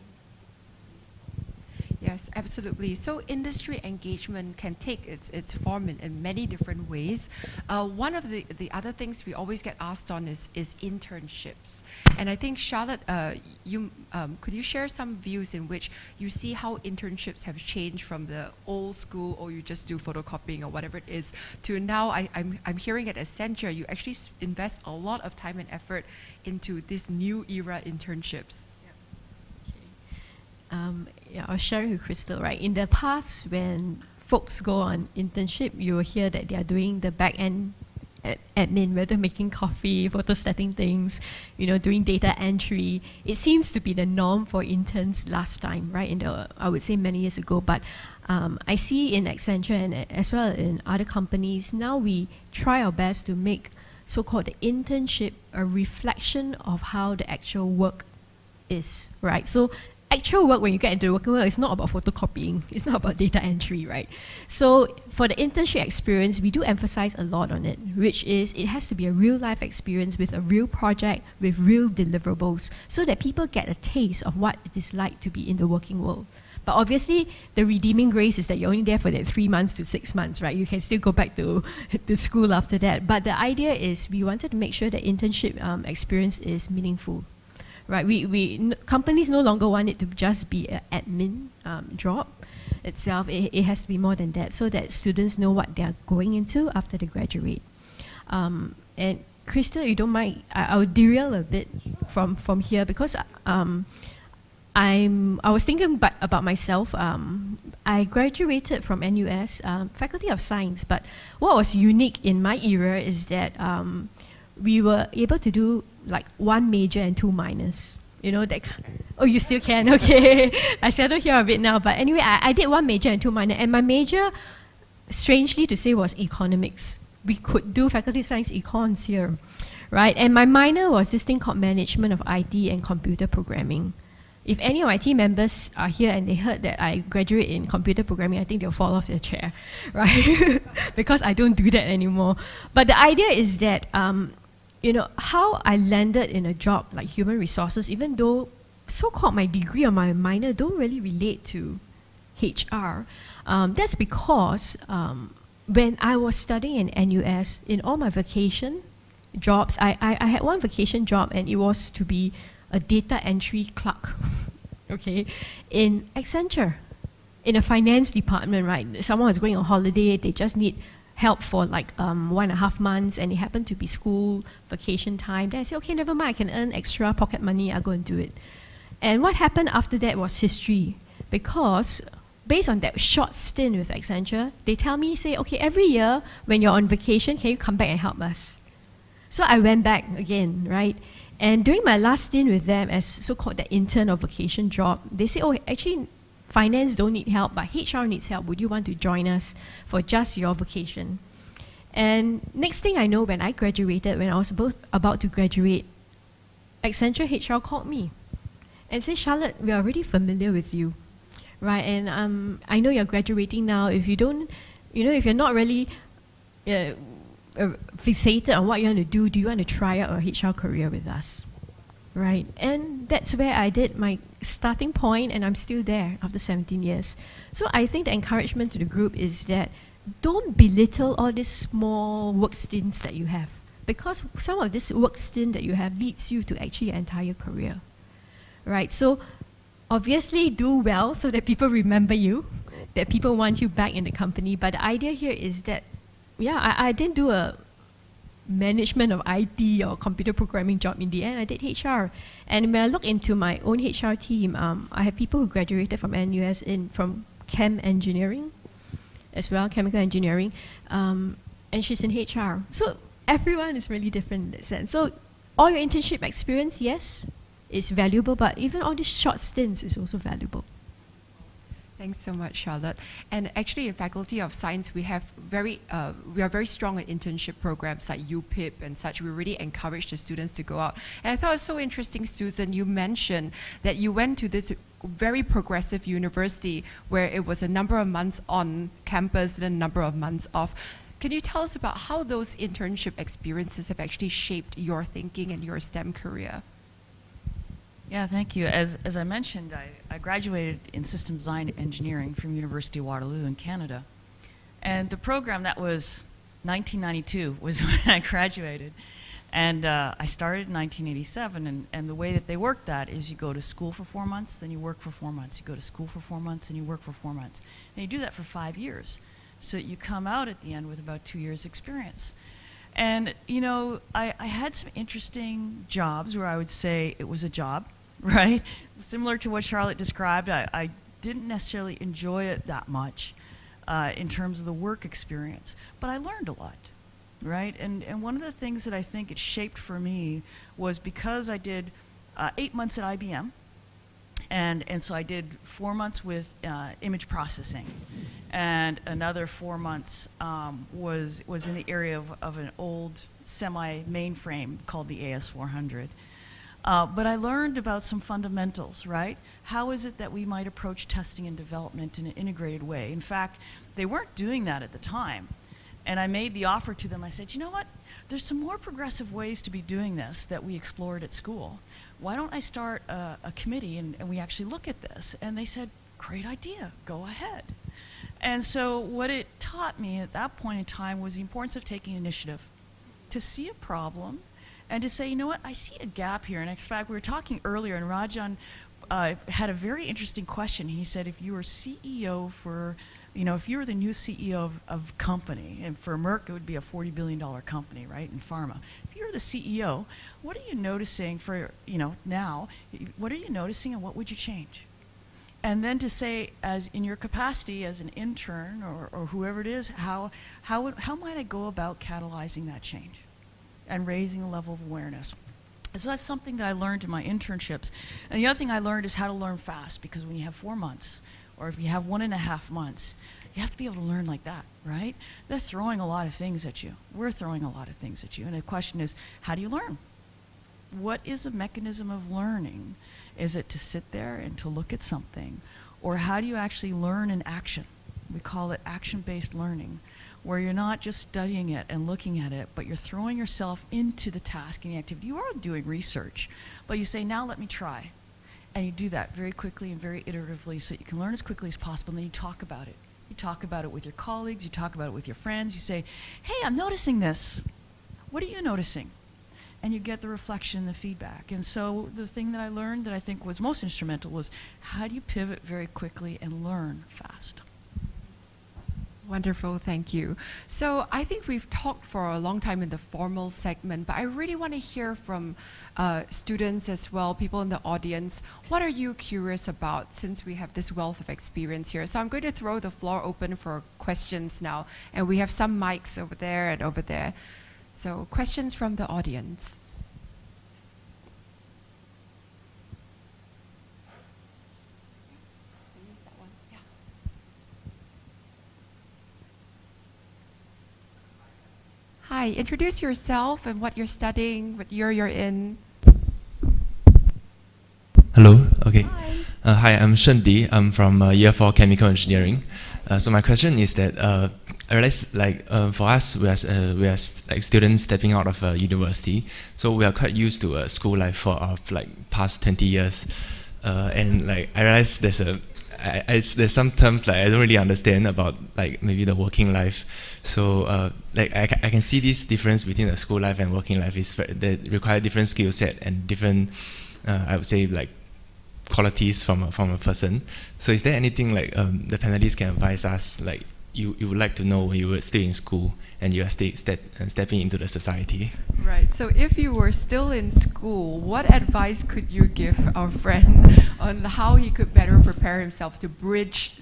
Yes, absolutely. So industry engagement can take its form in many different ways. One of the other things we always get asked on is internships. And I think, Charlotte, could you share some views in which you see how internships have changed from the old school, or you just do photocopying or whatever it is, to now I'm hearing at Accenture, you actually invest a lot of time and effort into this new era internships. Yeah, I was sharing with Crystal, right? In the past, when folks go on internship, you will hear that they are doing the back end admin, whether making coffee, photostating things, doing data entry. It seems to be the norm for interns last time, right? I would say many years ago. But I see in Accenture and as well in other companies, now we try our best to make so-called the internship a reflection of how the actual work is, right? So actual work, when you get into the working world, it's not about photocopying, it's not about data entry, right? So for the internship experience, we do emphasize a lot on it, which is it has to be a real life experience with a real project, with real deliverables, so that people get a taste of what it is like to be in the working world. But obviously, the redeeming grace is that you're only there for that 3 months to 6 months, right? You can still go back to the school after that. But the idea is we wanted to make sure that internship experience is meaningful. Right, companies no longer want it to just be an admin job itself. It has to be more than that, so that students know what they are going into after they graduate. And Crystal, you don't mind, I will derail a bit from here, because I was thinking about myself. I graduated from NUS, Faculty of Science, but what was unique in my era is that we were able to do like 1 major and 2 minors. Oh, you still can, okay. I seldom hear of it now, but anyway, I did 1 major and 2 minor, and my major, strangely to say, was economics. We could do faculty science econs here, right? And my minor was this thing called management of IT and computer programming. If any of my team members are here and they heard that I graduate in computer programming, I think they'll fall off their chair, right? Because I don't do that anymore. But the idea is that, how I landed in a job like human resources, even though so-called my degree or my minor don't really relate to HR, that's because when I was studying in NUS, in all my vacation jobs, I had one vacation job, and it was to be a data entry clerk, okay, in Accenture, in a finance department, right? Someone was going on holiday, they just need help for like 1.5 months, and it happened to be school vacation time. Then I said, okay, never mind, I can earn extra pocket money, I'll go and do it. And what happened after that was history, because based on that short stint with Accenture, they tell me, say, okay, every year when you're on vacation, can you come back and help us? So I went back again, right? And during my last stint with them as so-called the intern or vacation job, they say, oh, actually, finance don't need help, but HR needs help. Would you want to join us for just your vacation? And next thing I know, when I graduated, when I was about to graduate, Accenture HR called me and said, Charlotte, we are already familiar with you, right? And I know you're graduating now. If you don't, if you're not really fixated on what you want to do you want to try out a HR career with us? Right, and that's where I did my starting point, and I'm still there after 17 years. So I think the encouragement to the group is that don't belittle all these small work stints that you have, because some of this work stint that you have leads you to actually your entire career, right? So obviously do well so that people remember you, that people want you back in the company. But the idea here is that, yeah, I didn't do a management of IT or computer programming job in the end. I did HR. And when I look into my own HR team, I have people who graduated from NUS from chem engineering as well, chemical engineering, and she's in HR. So everyone is really different in that sense. So all your internship experience, yes, is valuable, but even all these short stints is also valuable. Thanks so much, Charlotte. And actually, in Faculty of Science, we are very strong in internship programs like UPIP and such. We really encourage the students to go out. And I thought it was so interesting, Susan, you mentioned that you went to this very progressive university where it was a number of months on campus and a number of months off. Can you tell us about how those internship experiences have actually shaped your thinking and your STEM career? Yeah, thank you. As I mentioned, I graduated in System Design Engineering from University of Waterloo in Canada. And the program, that was 1992 was when I graduated. And I started in 1987, and the way that they worked that is you go to school for 4 months, then you work for 4 months. You go to school for 4 months, and you work for 4 months. And you do that for 5 years. So you come out at the end with about 2 years experience. And, you know, I had some interesting jobs where I would say it was a job, right? Similar to what Charlotte described, I didn't necessarily enjoy it that much in terms of the work experience, but I learned a lot, right? And one of the things that I think it shaped for me was because I did 8 months at IBM, and so I did 4 months with image processing, and another 4 months was in the area of an old semi-mainframe called the AS400. But I learned about some fundamentals, right? How is it that we might approach testing and development in an integrated way? In fact, they weren't doing that at the time. And I made the offer to them. I said, you know what? There's some more progressive ways to be doing this that we explored at school. Why don't I start a committee and we actually look at this? And they said, great idea, go ahead. And so what it taught me at that point in time was the importance of taking initiative, to see a problem and to say, you know what, I see a gap here. And in fact, we were talking earlier, and Rajan had a very interesting question. He said, if you were CEO for, you know, if you were the new CEO of company, and for Merck, it would be a $40 billion company, right, in pharma. If you were the CEO, what are you noticing for, you know, now, what are you noticing and what would you change? And then to say, as in your capacity as an intern or whoever it is, how might I go about catalyzing that change and raising the level of awareness? And so that's something that I learned in my internships. And the other thing I learned is how to learn fast, because when you have 4 months, or if you have 1.5 months, you have to be able to learn like that, right? They're throwing a lot of things at you. We're throwing a lot of things at you. And the question is, how do you learn? What is a mechanism of learning? Is it to sit there and to look at something? Or how do you actually learn in action? We call it action-based learning, where you're not just studying it and looking at it, but you're throwing yourself into the task and the activity. You are doing research, but you say, now let me try. And you do that very quickly and very iteratively so you can learn as quickly as possible, and then you talk about it. You talk about it with your colleagues, you talk about it with your friends, you say, hey, I'm noticing this. What are you noticing? And you get the reflection and the feedback. And so the thing that I learned that I think was most instrumental was, how do you pivot very quickly and learn fast? Wonderful, thank you. So I think we've talked for a long time in the formal segment, but I really want to hear from students as well, people in the audience. What are you curious about, since we have this wealth of experience here? So I'm going to throw the floor open for questions now, and we have some mics over there and over there. So questions from the audience. Hi, introduce yourself and what you're studying, what year you're in. Hello, okay. Hi. Hi, I'm Shen Di. I'm from year 4 chemical engineering. So my question is that I realized like for us, we are like students stepping out of university, so we are quite used to school life for like past 20 years, and like I realized there's some terms like I don't really understand about like maybe the working life. So like I can see this difference between the school life and working life is they require different skill set and different I would say like qualities from a person. So is there anything like the panelists can advise us like you would like to know when you were still in school and you are stepping into the society? Right. So if you were still in school, what advice could you give our friend on how he could better prepare himself to bridge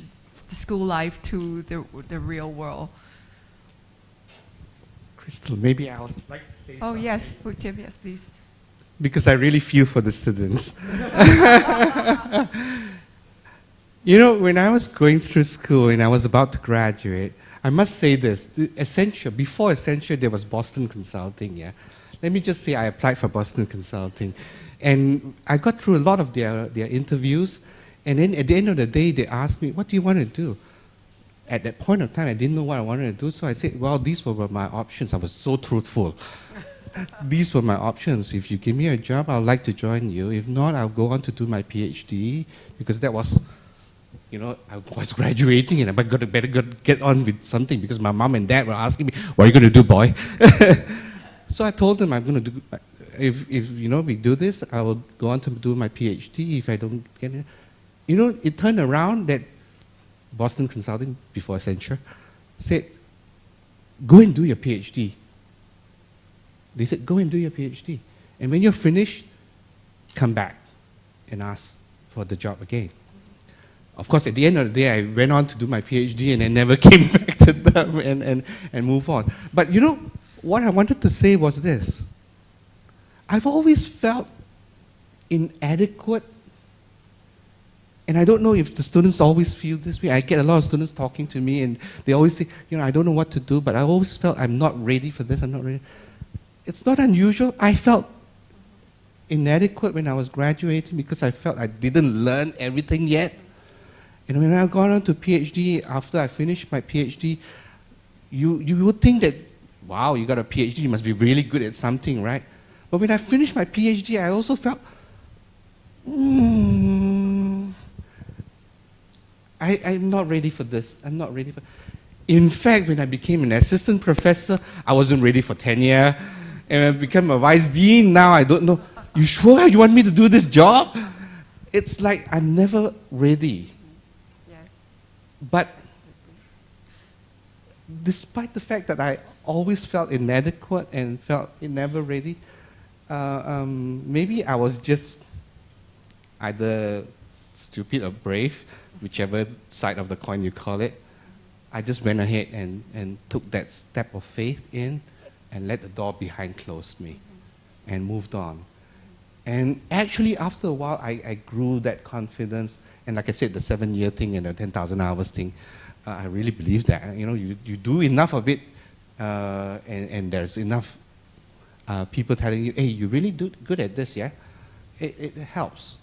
the school life to the real world? Crystal, maybe I would like to say Oh something. yes, Tim, yes, please. Because I really feel for the students. You know, when I was going through school and I was about to graduate, I must say this, before Accenture, there was Boston Consulting, yeah. Let me just say I applied for Boston Consulting. And I got through a lot of their interviews, and then at the end of the day, they asked me, what do you want to do? At that point of time, I didn't know what I wanted to do, so I said, well, these were my options. I was so truthful. These were my options. If you give me a job, I'd like to join you. If not, I'll go on to do my PhD, because that was, you know, I was graduating and I better get on with something, because my mom and dad were asking me, what are you going to do, boy? So I told them I'm going to do, if you know, we do this, I will go on to do my PhD if I don't get it. You know, it turned around that Boston Consulting, before Accenture, said, go and do your PhD. They said, go and do your PhD. And when you're finished, come back and ask for the job again. Of course, at the end of the day, I went on to do my PhD and I never came back to them and move on. But you know, what I wanted to say was this. I've always felt inadequate, and I don't know if the students always feel this way. I get a lot of students talking to me and they always say, you know, I don't know what to do, but I always felt I'm not ready for this, I'm not ready. It's not unusual. I felt inadequate when I was graduating because I felt I didn't learn everything yet. And when I got on to PhD, after I finished my PhD, you would think that, wow, you got a PhD, you must be really good at something, right? But when I finished my PhD, I also felt, I'm not ready for this. I'm not ready for. In fact, when I became an assistant professor, I wasn't ready for tenure. And I became a vice dean. Now I don't know. You sure you want me to do this job? It's like I'm never ready. Yes. But despite the fact that I always felt inadequate and felt never ready, maybe I was just either stupid or brave, whichever side of the coin you call it. I just went ahead and took that step of faith in and let the door behind close me and moved on. And actually, after a while, I grew that confidence. And like I said, the 7-year thing and the 10,000 hours thing, I really believe that. You know, you do enough of it, and there's enough people telling you, hey, you really do good at this, yeah? It helps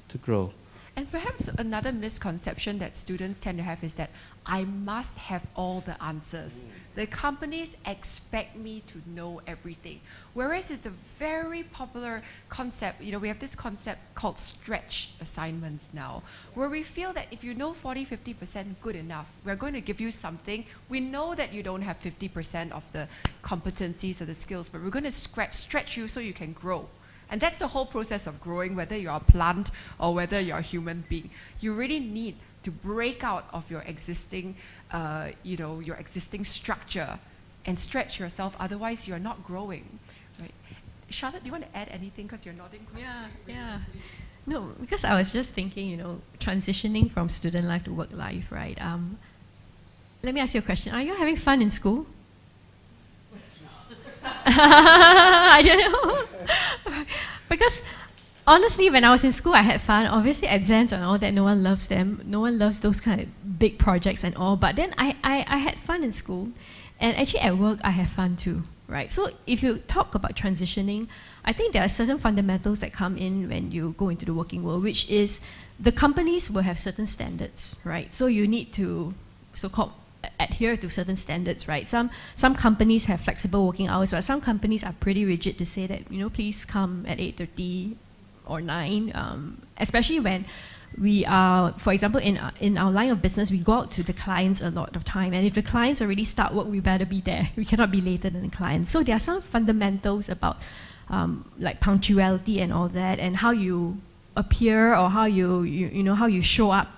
to grow. And perhaps another misconception that students tend to have is that I must have all the answers. The companies expect me to know everything. Whereas it's a very popular concept, you know, we have this concept called stretch assignments now, where we feel that if you know 40-50% good enough, we're going to give you something. We know that you don't have 50% of the competencies or the skills, but we're going to stretch you so you can grow. And that's the whole process of growing, whether you're a plant or whether you're a human being. You really need to break out of your existing, your existing structure and stretch yourself. Otherwise, you're not growing. Right? Charlotte, do you want to add anything? Because you're nodding. Yeah. No, because I was just thinking, you know, transitioning from student life to work life, right? Let me ask you a question. Are you having fun in school? I don't know. Because honestly, when I was in school, I had fun. Obviously, exams and all that, no one loves them. No one loves those kind of big projects and all. But then I had fun in school. And actually at work, I have fun too, right? So if you talk about transitioning, I think there are certain fundamentals that come in when you go into the working world, which is the companies will have certain standards, right? So you need to so-called adhere to certain standards, right? Some companies have flexible working hours, but some companies are pretty rigid to say that, please come at 8:30 or 9, especially when we are, for example, in our line of business, we go out to the clients a lot of time, and if the clients already start work, we better be there. We cannot be later than the clients. So there are some fundamentals about like punctuality and all that, and how you appear or how how you show up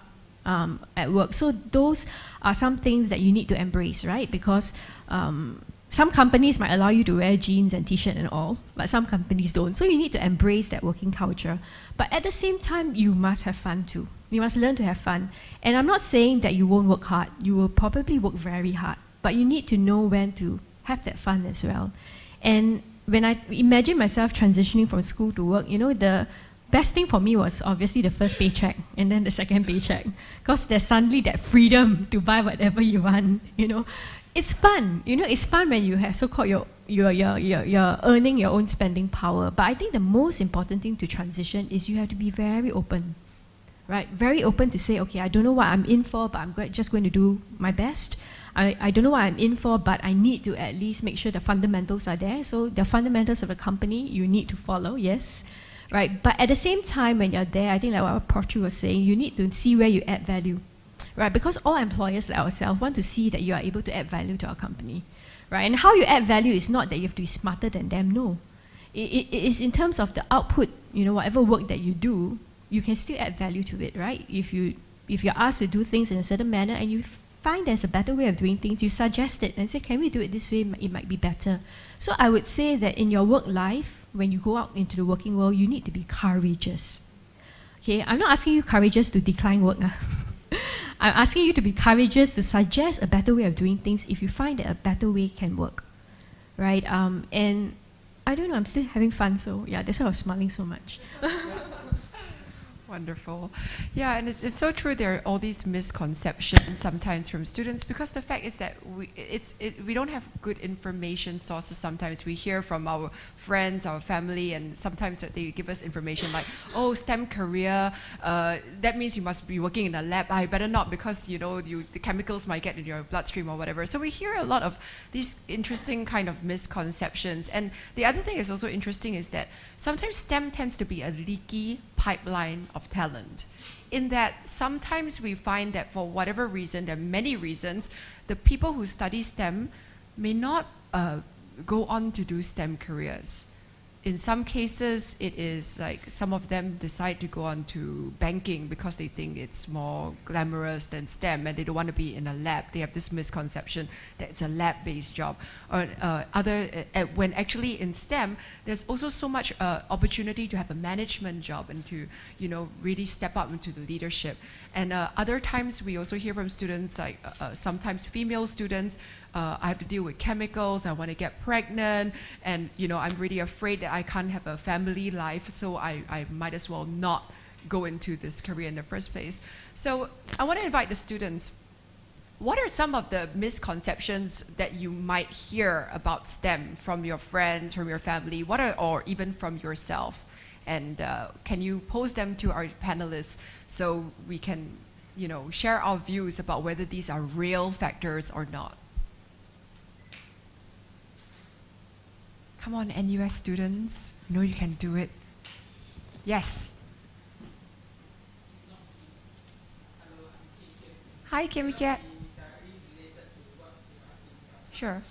at work. So those are some things that you need to embrace, right? Because some companies might allow you to wear jeans and t-shirt and all, but some companies don't. So you need to embrace that working culture. But at the same time, you must have fun too. You must learn to have fun. And I'm not saying that you won't work hard. You will probably work very hard. But you need to know when to have that fun as well. And when I imagine myself transitioning from school to work, the best thing for me was obviously the first paycheck and then the second paycheck. Because there's suddenly that freedom to buy whatever you want, It's fun, it's fun when you have so-called you're earning your own spending power. But I think the most important thing to transition is you have to be very open, right? Very open to say, okay, I don't know what I'm in for, but I'm just going to do my best. I don't know what I'm in for, but I need to at least make sure the fundamentals are there. So the fundamentals of a company, you need to follow, yes, right? But at the same time, when you're there, I think like what Prof. Chu was saying, you need to see where you add value. Right, because all employers like ourselves want to see that you are able to add value to our company, right? And how you add value is not that you have to be smarter than them, no. It is in terms of the output, whatever work that you do, you can still add value to it, right? If you're asked to do things in a certain manner and you find there's a better way of doing things, you suggest it and say, can we do it this way? It might be better. So I would say that in your work life, when you go out into the working world, you need to be courageous. Okay, I'm not asking you courageous to decline work. I'm asking you to be courageous to suggest a better way of doing things if you find that a better way can work, right? And I don't know, I'm still having fun, so yeah, that's why I was smiling so much. Wonderful. Yeah, and it's so true. There are all these misconceptions sometimes from students, because the fact is that we don't have good information sources. Sometimes we hear from our friends, our family, and sometimes they give us information like, oh, STEM career, that means you must be working in a lab. I better not, because the chemicals might get in your bloodstream or whatever. So we hear a lot of these interesting kind of misconceptions. And the other thing that's also interesting is that sometimes STEM tends to be a leaky pipeline of talent, in that sometimes we find that for whatever reason, there are many reasons, the people who study STEM may not go on to do STEM careers. In some cases, it is like some of them decide to go on to banking because they think it's more glamorous than STEM, and they don't want to be in a lab. They have this misconception that it's a lab-based job. Or when actually in STEM, there's also so much opportunity to have a management job and to really step up into the leadership. And other times we also hear from students, like sometimes female students, I have to deal with chemicals, I want to get pregnant, and I'm really afraid that I can't have a family life, so I might as well not go into this career in the first place. So I want to invite the students. What are some of the misconceptions that you might hear about STEM from your friends, from your family, or even from yourself? And can you pose them to our panelists so we can share our views about whether these are real factors or not? Come on, NUS students, you can do it. Yes. Hi, can we get? Sure.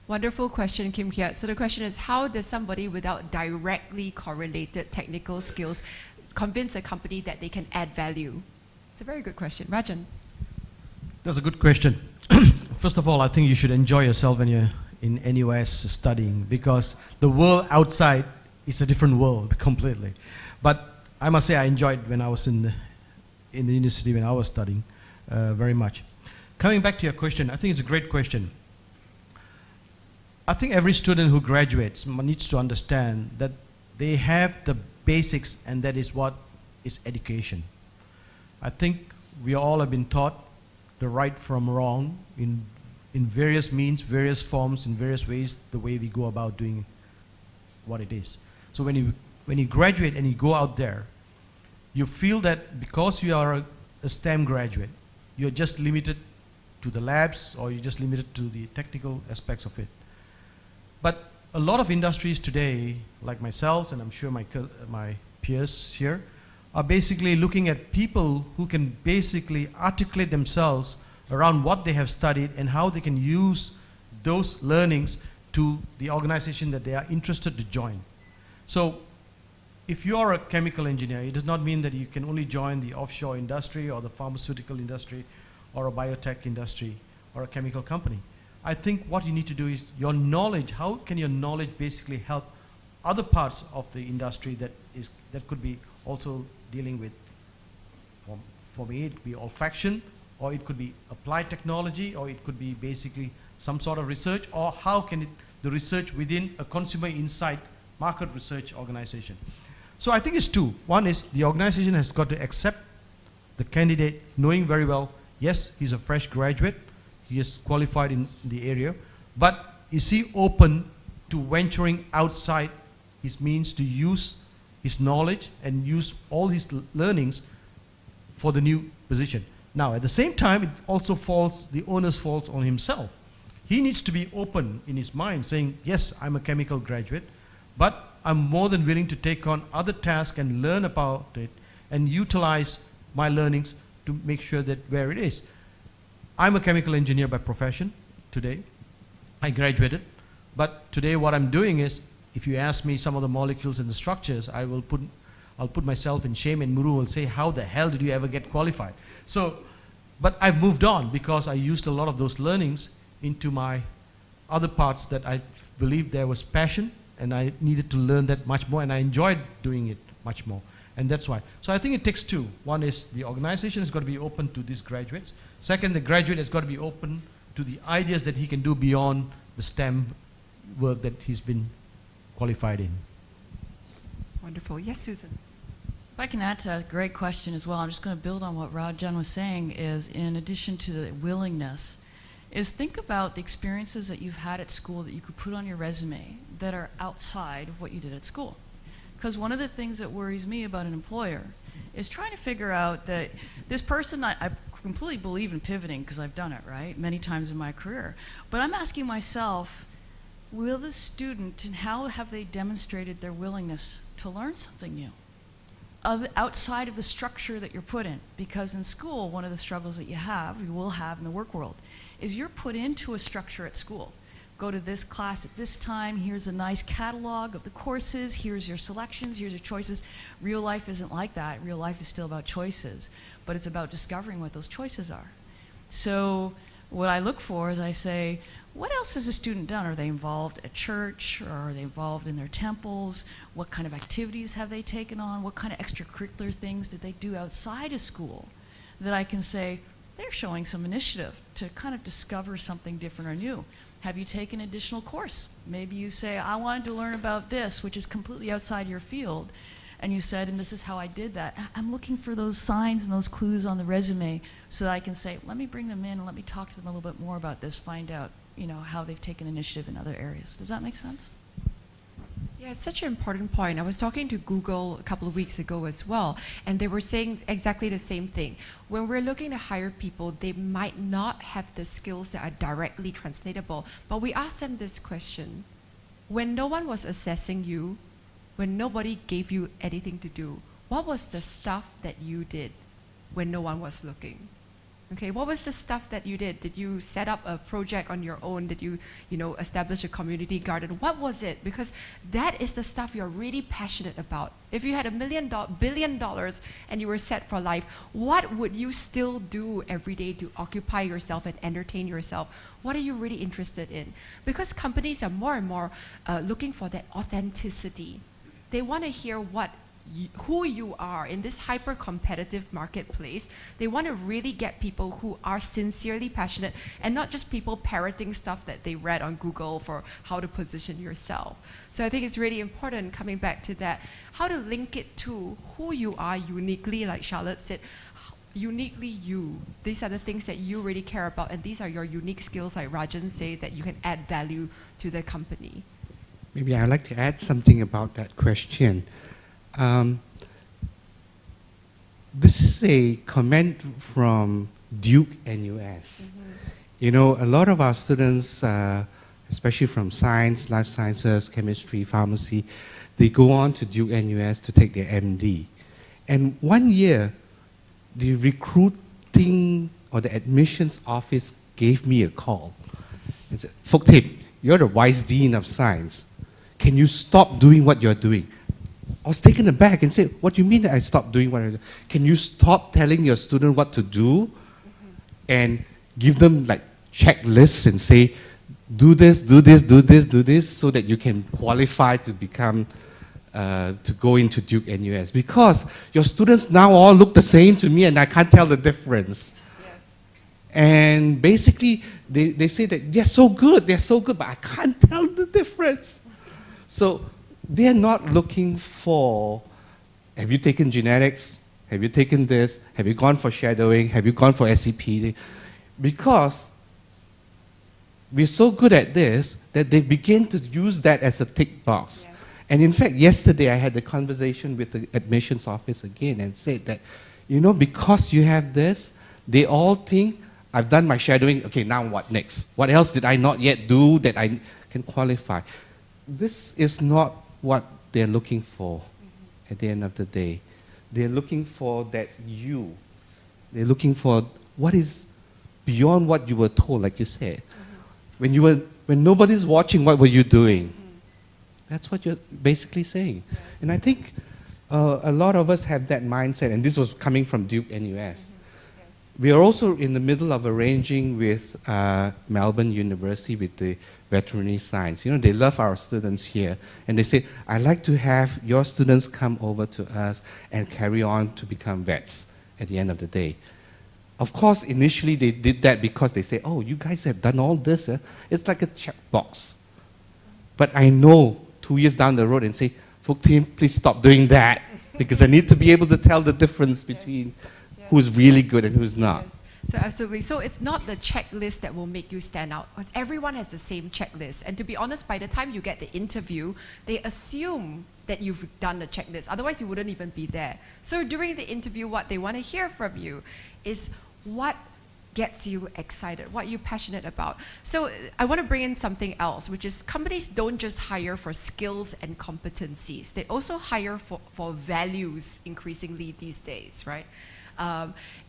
Wonderful question, Kim Kiat. So the question is, how does somebody without directly correlated technical skills convince a company that they can add value? It's a very good question. Rajan. That's a good question. First of all, I think you should enjoy yourself when you're in NUS studying, because the world outside is a different world completely. But I must say I enjoyed when I was in the university when I was studying very much. Coming back to your question, I think it's a great question. I think every student who graduates needs to understand that they have the basics, and that is what is education. I think we all have been taught the right from wrong in various means, various forms, in various ways, the way we go about doing what it is. So when you graduate and you go out there, you feel that because you are a STEM graduate, you're just limited to the labs, or you're just limited to the technical aspects of it. But a lot of industries today, like myself, and I'm sure my peers here, are basically looking at people who can basically articulate themselves around what they have studied and how they can use those learnings to the organization that they are interested to join. So if you are a chemical engineer, it does not mean that you can only join the offshore industry or the pharmaceutical industry or a biotech industry or a chemical company. I think what you need to do is your knowledge, how can your knowledge basically help other parts of the industry that could be also dealing with, for me it could be olfaction, or it could be applied technology, or it could be basically some sort of research, or how can the research within a consumer insight market research organization. So I think it's two. One is the organization has got to accept the candidate knowing very well, yes, he's a fresh graduate, he is qualified in the area, but is he open to venturing outside his means to use his knowledge and use all his learnings for the new position. Now, at the same time, it also the onus falls on himself. He needs to be open in his mind, saying, yes, I'm a chemical graduate, but I'm more than willing to take on other tasks and learn about it and utilize my learnings to make sure that where it is. I'm a chemical engineer by profession today. I graduated, but today what I'm doing is, if you ask me some of the molecules and the structures, I'll put myself in shame, and Muru will say, how the hell did you ever get qualified? So, but I've moved on because I used a lot of those learnings into my other parts that I believed there was passion, and I needed to learn that much more, and I enjoyed doing it much more. And that's why. So I think it takes two. One is the organization has got to be open to these graduates. Second, the graduate has got to be open to the ideas that he can do beyond the STEM work that he's been qualified in. Wonderful. Yes, Susan. If I can add to that great question as well, I'm just going to build on what Rajan was saying, is in addition to the willingness, is think about the experiences that you've had at school that you could put on your resume that are outside of what you did at school. Because one of the things that worries me about an employer is trying to figure out that this person, I completely believe in pivoting because I've done it, right, many times in my career. But I'm asking myself, will the student, and how have they demonstrated their willingness to learn something new outside of the structure that you're put in? Because in school, one of the struggles that you will have in the work world, is you're put into a structure at school. Go to this class at this time, here's a nice catalog of the courses, here's your selections, here's your choices. Real life isn't like that. Real life is still about choices, but it's about discovering what those choices are. So what I look for is I say, what else has a student done? Are they involved at church, or are they involved in their temples? What kind of activities have they taken on? What kind of extracurricular things did they do outside of school that I can say, they're showing some initiative to kind of discover something different or new. Have you taken an additional course? Maybe you say, I wanted to learn about this, which is completely outside your field. And you said, and this is how I did that. I'm looking for those signs and those clues on the resume so that I can say, let me bring them in and let me talk to them a little bit more about this, find out, how they've taken initiative in other areas. Does that make sense? Yeah, it's such an important point. I was talking to Google a couple of weeks ago as well, and they were saying exactly the same thing. When we're looking to hire people, they might not have the skills that are directly translatable, but we asked them this question. When no one was assessing you, when nobody gave you anything to do, what was the stuff that you did when no one was looking? Okay, what was the stuff that you did? Did you set up a project on your own? Did you, establish a community garden? What was it? Because that is the stuff you're really passionate about. If you had $1 billion and you were set for life, what would you still do every day to occupy yourself and entertain yourself? What are you really interested in? Because companies are more and more looking for that authenticity. They want to hear who you are in this hyper-competitive marketplace. They want to really get people who are sincerely passionate and not just people parroting stuff that they read on Google for how to position yourself. So I think it's really important, coming back to that, how to link it to who you are uniquely, like Charlotte said, uniquely you. These are the things that you really care about, and these are your unique skills, like Rajan says, that you can add value to the company. Maybe I'd like to add something about that question. This is a comment from Duke NUS. A lot of our students, especially from science, life sciences, chemistry, pharmacy, they go on to Duke NUS to take their MD. And 1 year, the recruiting or the admissions office gave me a call and said, Fook Tim, you're the vice dean of science. Can you stop doing what you're doing? I was taken aback and said, what do you mean that I stopped doing what I do? Can you stop telling your student what to do and give them like checklists and say, do this, do this, do this, do this, so that you can qualify to become, to go into Duke NUS? Because your students now all look the same to me and I can't tell the difference. Yes. And basically, they say that they're so good, but I can't tell the difference. So they're not looking for, have you taken genetics? Have you taken this? Have you gone for shadowing? Have you gone for SCP? Because we're so good at this that they begin to use that as a tick box. Yes. And in fact, yesterday I had a conversation with the admissions office again and said that, because you have this, they all think, I've done my shadowing, okay, now what next? What else did I not yet do that I can qualify? This is not what they're looking for at the end of the day. They're looking for that you. They're looking for what is beyond what you were told, like you said. When nobody's watching, what were you doing? That's what you're basically saying. Yes. And I think a lot of us have that mindset, and this was coming from Duke NUS. Yes. We are also in the middle of arranging with Melbourne University with the veterinary science. They love our students here. And they say, I'd like to have your students come over to us and carry on to become vets at the end of the day. Of course, initially they did that because they say, oh, you guys have done all this. It's like a checkbox. But I know 2 years down the road and say, Fook Tim, please stop doing that. Because I need to be able to tell the difference between who's really good and who's not. Yes. So absolutely. So it's not the checklist that will make you stand out, because everyone has the same checklist. And to be honest, by the time you get the interview, they assume that you've done the checklist. Otherwise, you wouldn't even be there. So during the interview, what they want to hear from you is what gets you excited, what you're passionate about. So I want to bring in something else, which is companies don't just hire for skills and competencies. They also hire for values increasingly these days, right?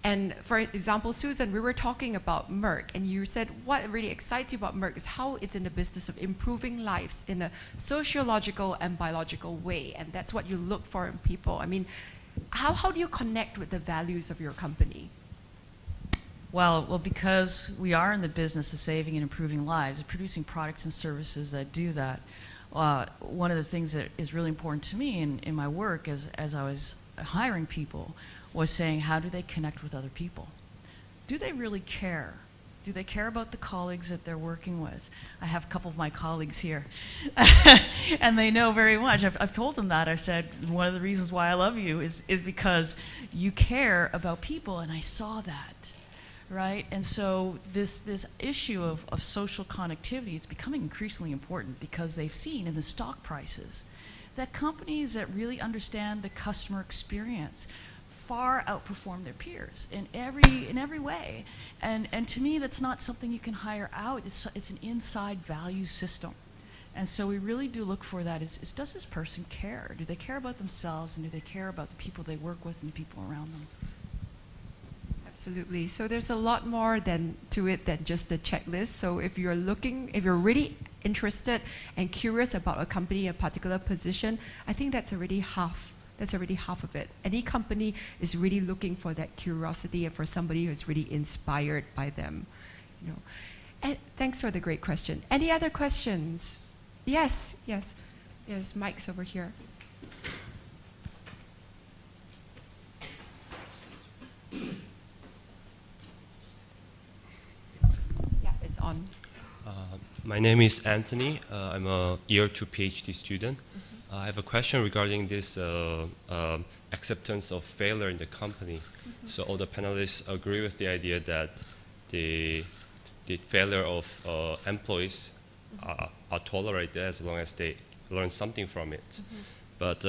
And for example, Susan, we were talking about Merck, and you said what really excites you about Merck is how it's in the business of improving lives in a sociological and biological way, and that's what you look for in people. I mean, how do you connect with the values of your company? Well, because we are in the business of saving and improving lives, of producing products and services that do that. One of the things that is really important to me in my work as I was hiring people was saying, how do they connect with other people? Do they really care? Do they care about the colleagues that they're working with? I have a couple of my colleagues here, and they know very much. I've told them that. I said, one of the reasons why I love you is because you care about people, and I saw that, right? And so this issue of social connectivity is becoming increasingly important because they've seen in the stock prices that companies that really understand the customer experience far outperform their peers in every way, and to me that's not something you can hire out. It's an inside value system, and so we really do look for that. Is does this person care? Do they care about themselves, and do they care about the people they work with and the people around them? Absolutely. So there's a lot more to it than just the checklist. So if you're really interested and curious about a company, a particular position, I think that's already half. That's already half of it. Any company is really looking for that curiosity and for somebody who's really inspired by them. You know. And thanks for the great question. Any other questions? Yes. There's mics over here. Yeah, it's on. My name is Anthony. I'm a year 2 PhD student. I have a question regarding this acceptance of failure in the company. So all the panelists agree with the idea that the failure of employees are tolerated as long as they learn something from it. But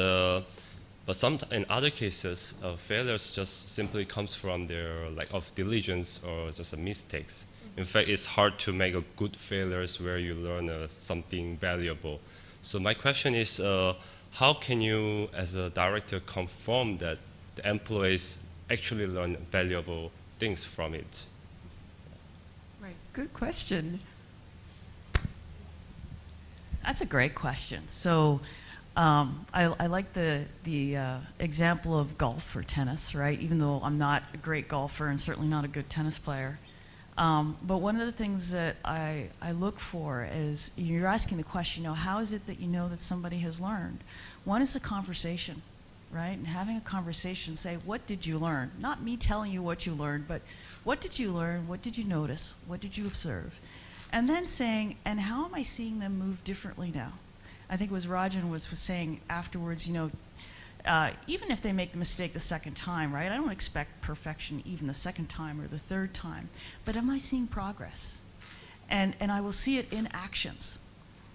in other cases, failures just simply comes from their lack of diligence or just mistakes. In fact, it's hard to make a good failures where you learn something valuable. So my question is, how can you, as a director, confirm that the employees actually learn valuable things from it? Right, good question. That's a great question. So I like the example of golf or tennis, right? Even though I'm not a great golfer and certainly not a good tennis player. But one of the things that I look for is, you're asking the question, how is it that you know that somebody has learned? One is a conversation, right? And having a conversation, say, what did you learn? Not me telling you what you learned, but what did you learn? What did you notice? What did you observe? And then saying, and how am I seeing them move differently now? I think it was Rajan was saying afterwards, even if they make the mistake the second time, right? I don't expect perfection even the second time or the third time, but am I seeing progress? And I will see it in actions.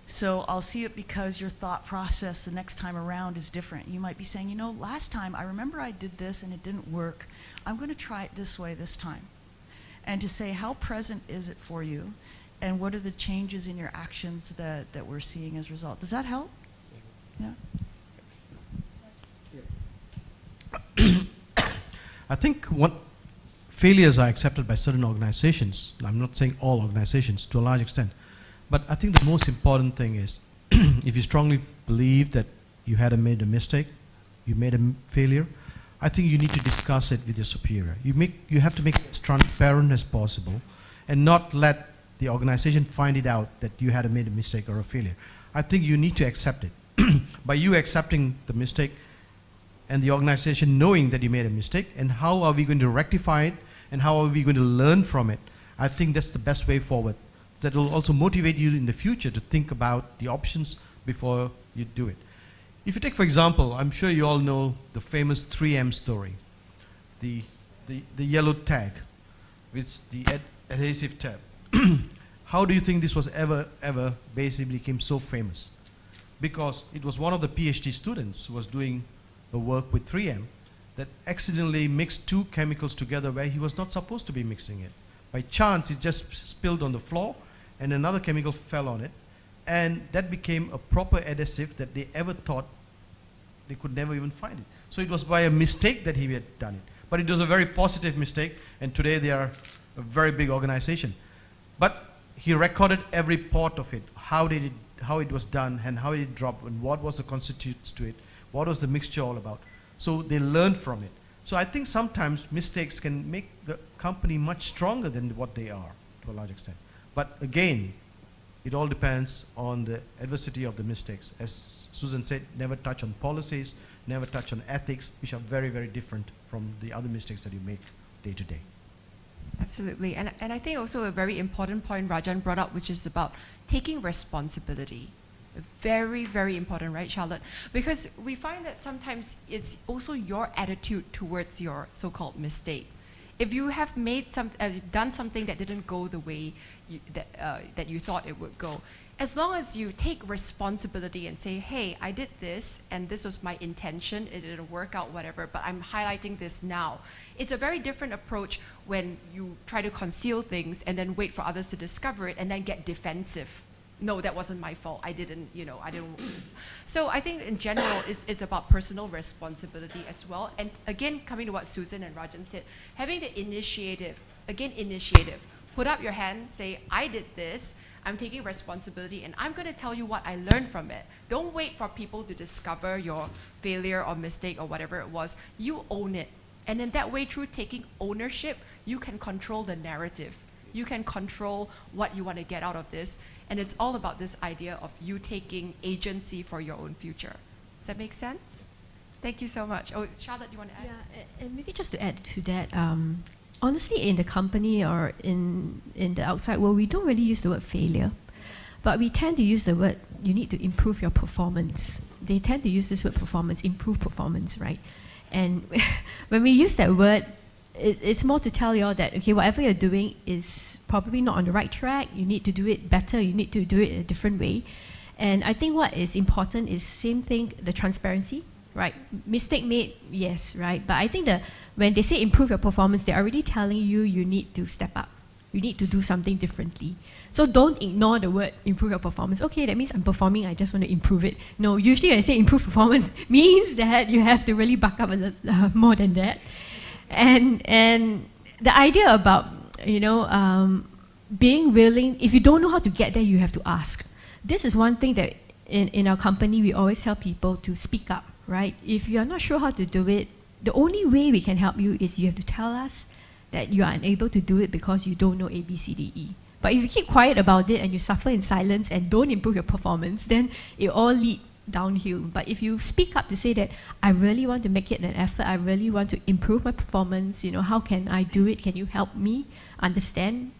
So I'll see it because your thought process the next time around is different. You might be saying, last time I remember I did this and it didn't work. I'm going to try it this way this time. And to say, how present is it for you? And what are the changes in your actions that we're seeing as a result? Does that help? Yeah. I think what failures are accepted by certain organizations. I'm not saying all organizations to a large extent, but I think the most important thing is if you strongly believe that you had made a mistake, you made a failure, I think you need to discuss it with your superior. You have to make it as transparent as possible and not let the organization find it out that you had made a mistake or a failure. I think you need to accept it. By you accepting the mistake and the organization knowing that you made a mistake, and how are we going to rectify it and how are we going to learn from it, I think that's the best way forward. That will also motivate you in the future to think about the options before you do it. If you take, for example, I'm sure you all know the famous 3M story, the yellow tag with the adhesive tab. How do you think this was ever basically became so famous? Because it was one of the PhD students who was doing a work with 3M that accidentally mixed two chemicals together where he was not supposed to be mixing it. By chance, it just spilled on the floor and another chemical fell on it, and that became a proper adhesive that they ever thought they could never even find it. So it was by a mistake that he had done it. But it was a very positive mistake, and today they are a very big organization. But he recorded every part of it, how it was done and how it dropped and what was the constituents to it, what was the mixture all about. So they learned from it. So I think sometimes mistakes can make the company much stronger than what they are to a large extent. But again, it all depends on the adversity of the mistakes. As Susan said, never touch on policies, never touch on ethics, which are very, very different from the other mistakes that you make day to day. Absolutely. And I think also a very important point Rajan brought up, which is about taking responsibility. Very, very important, right, Charlotte? Because we find that sometimes it's also your attitude towards your so-called mistake. If you have made done something that didn't go the way that you thought it would go, as long as you take responsibility and say, hey, I did this and this was my intention, it didn't work out, whatever, but I'm highlighting this now. It's a very different approach when you try to conceal things and then wait for others to discover it and then get defensive. no, that wasn't my fault. I didn't. So I think in general, it's about personal responsibility as well. And again, coming to what Susan and Rajan said, having the initiative. Put up your hand, say, I did this, I'm taking responsibility, and I'm going to tell you what I learned from it. Don't wait for people to discover your failure or mistake or whatever it was. You own it. And in that way, through taking ownership, you can control the narrative. You can control what you want to get out of this. And it's all about this idea of you taking agency for your own future. Does that make sense? Thank you so much. Oh, Charlotte, you want to add? Yeah, and maybe just to add to that, honestly, in the company or in the outside world, we don't really use the word failure, but we tend to use the word, you need to improve your performance. They tend to use this word performance, improve performance, right? And when we use that word, it's more to tell you all that, okay, whatever you're doing is probably not on the right track, you need to do it better, you need to do it a different way. And I think what is important is same thing, the transparency. Right, mistake made, yes, right. But I think that when they say improve your performance, they're already telling you you need to step up. You need to do something differently. So don't ignore the word improve your performance. Okay, that means I'm performing, I just want to improve it. No, usually when I say improve performance, means that you have to really back up a little more than that. And the idea about, being willing, if you don't know how to get there, you have to ask. This is one thing that in our company, we always tell people to speak up. Right? If you are not sure how to do it, the only way we can help you is you have to tell us that you are unable to do it because you don't know A, B, C, D, E. But if you keep quiet about it and you suffer in silence and don't improve your performance, then it all lead downhill. But if you speak up to say that I really want to make it an effort, I really want to improve my performance, how can I do it? Can you help me understand?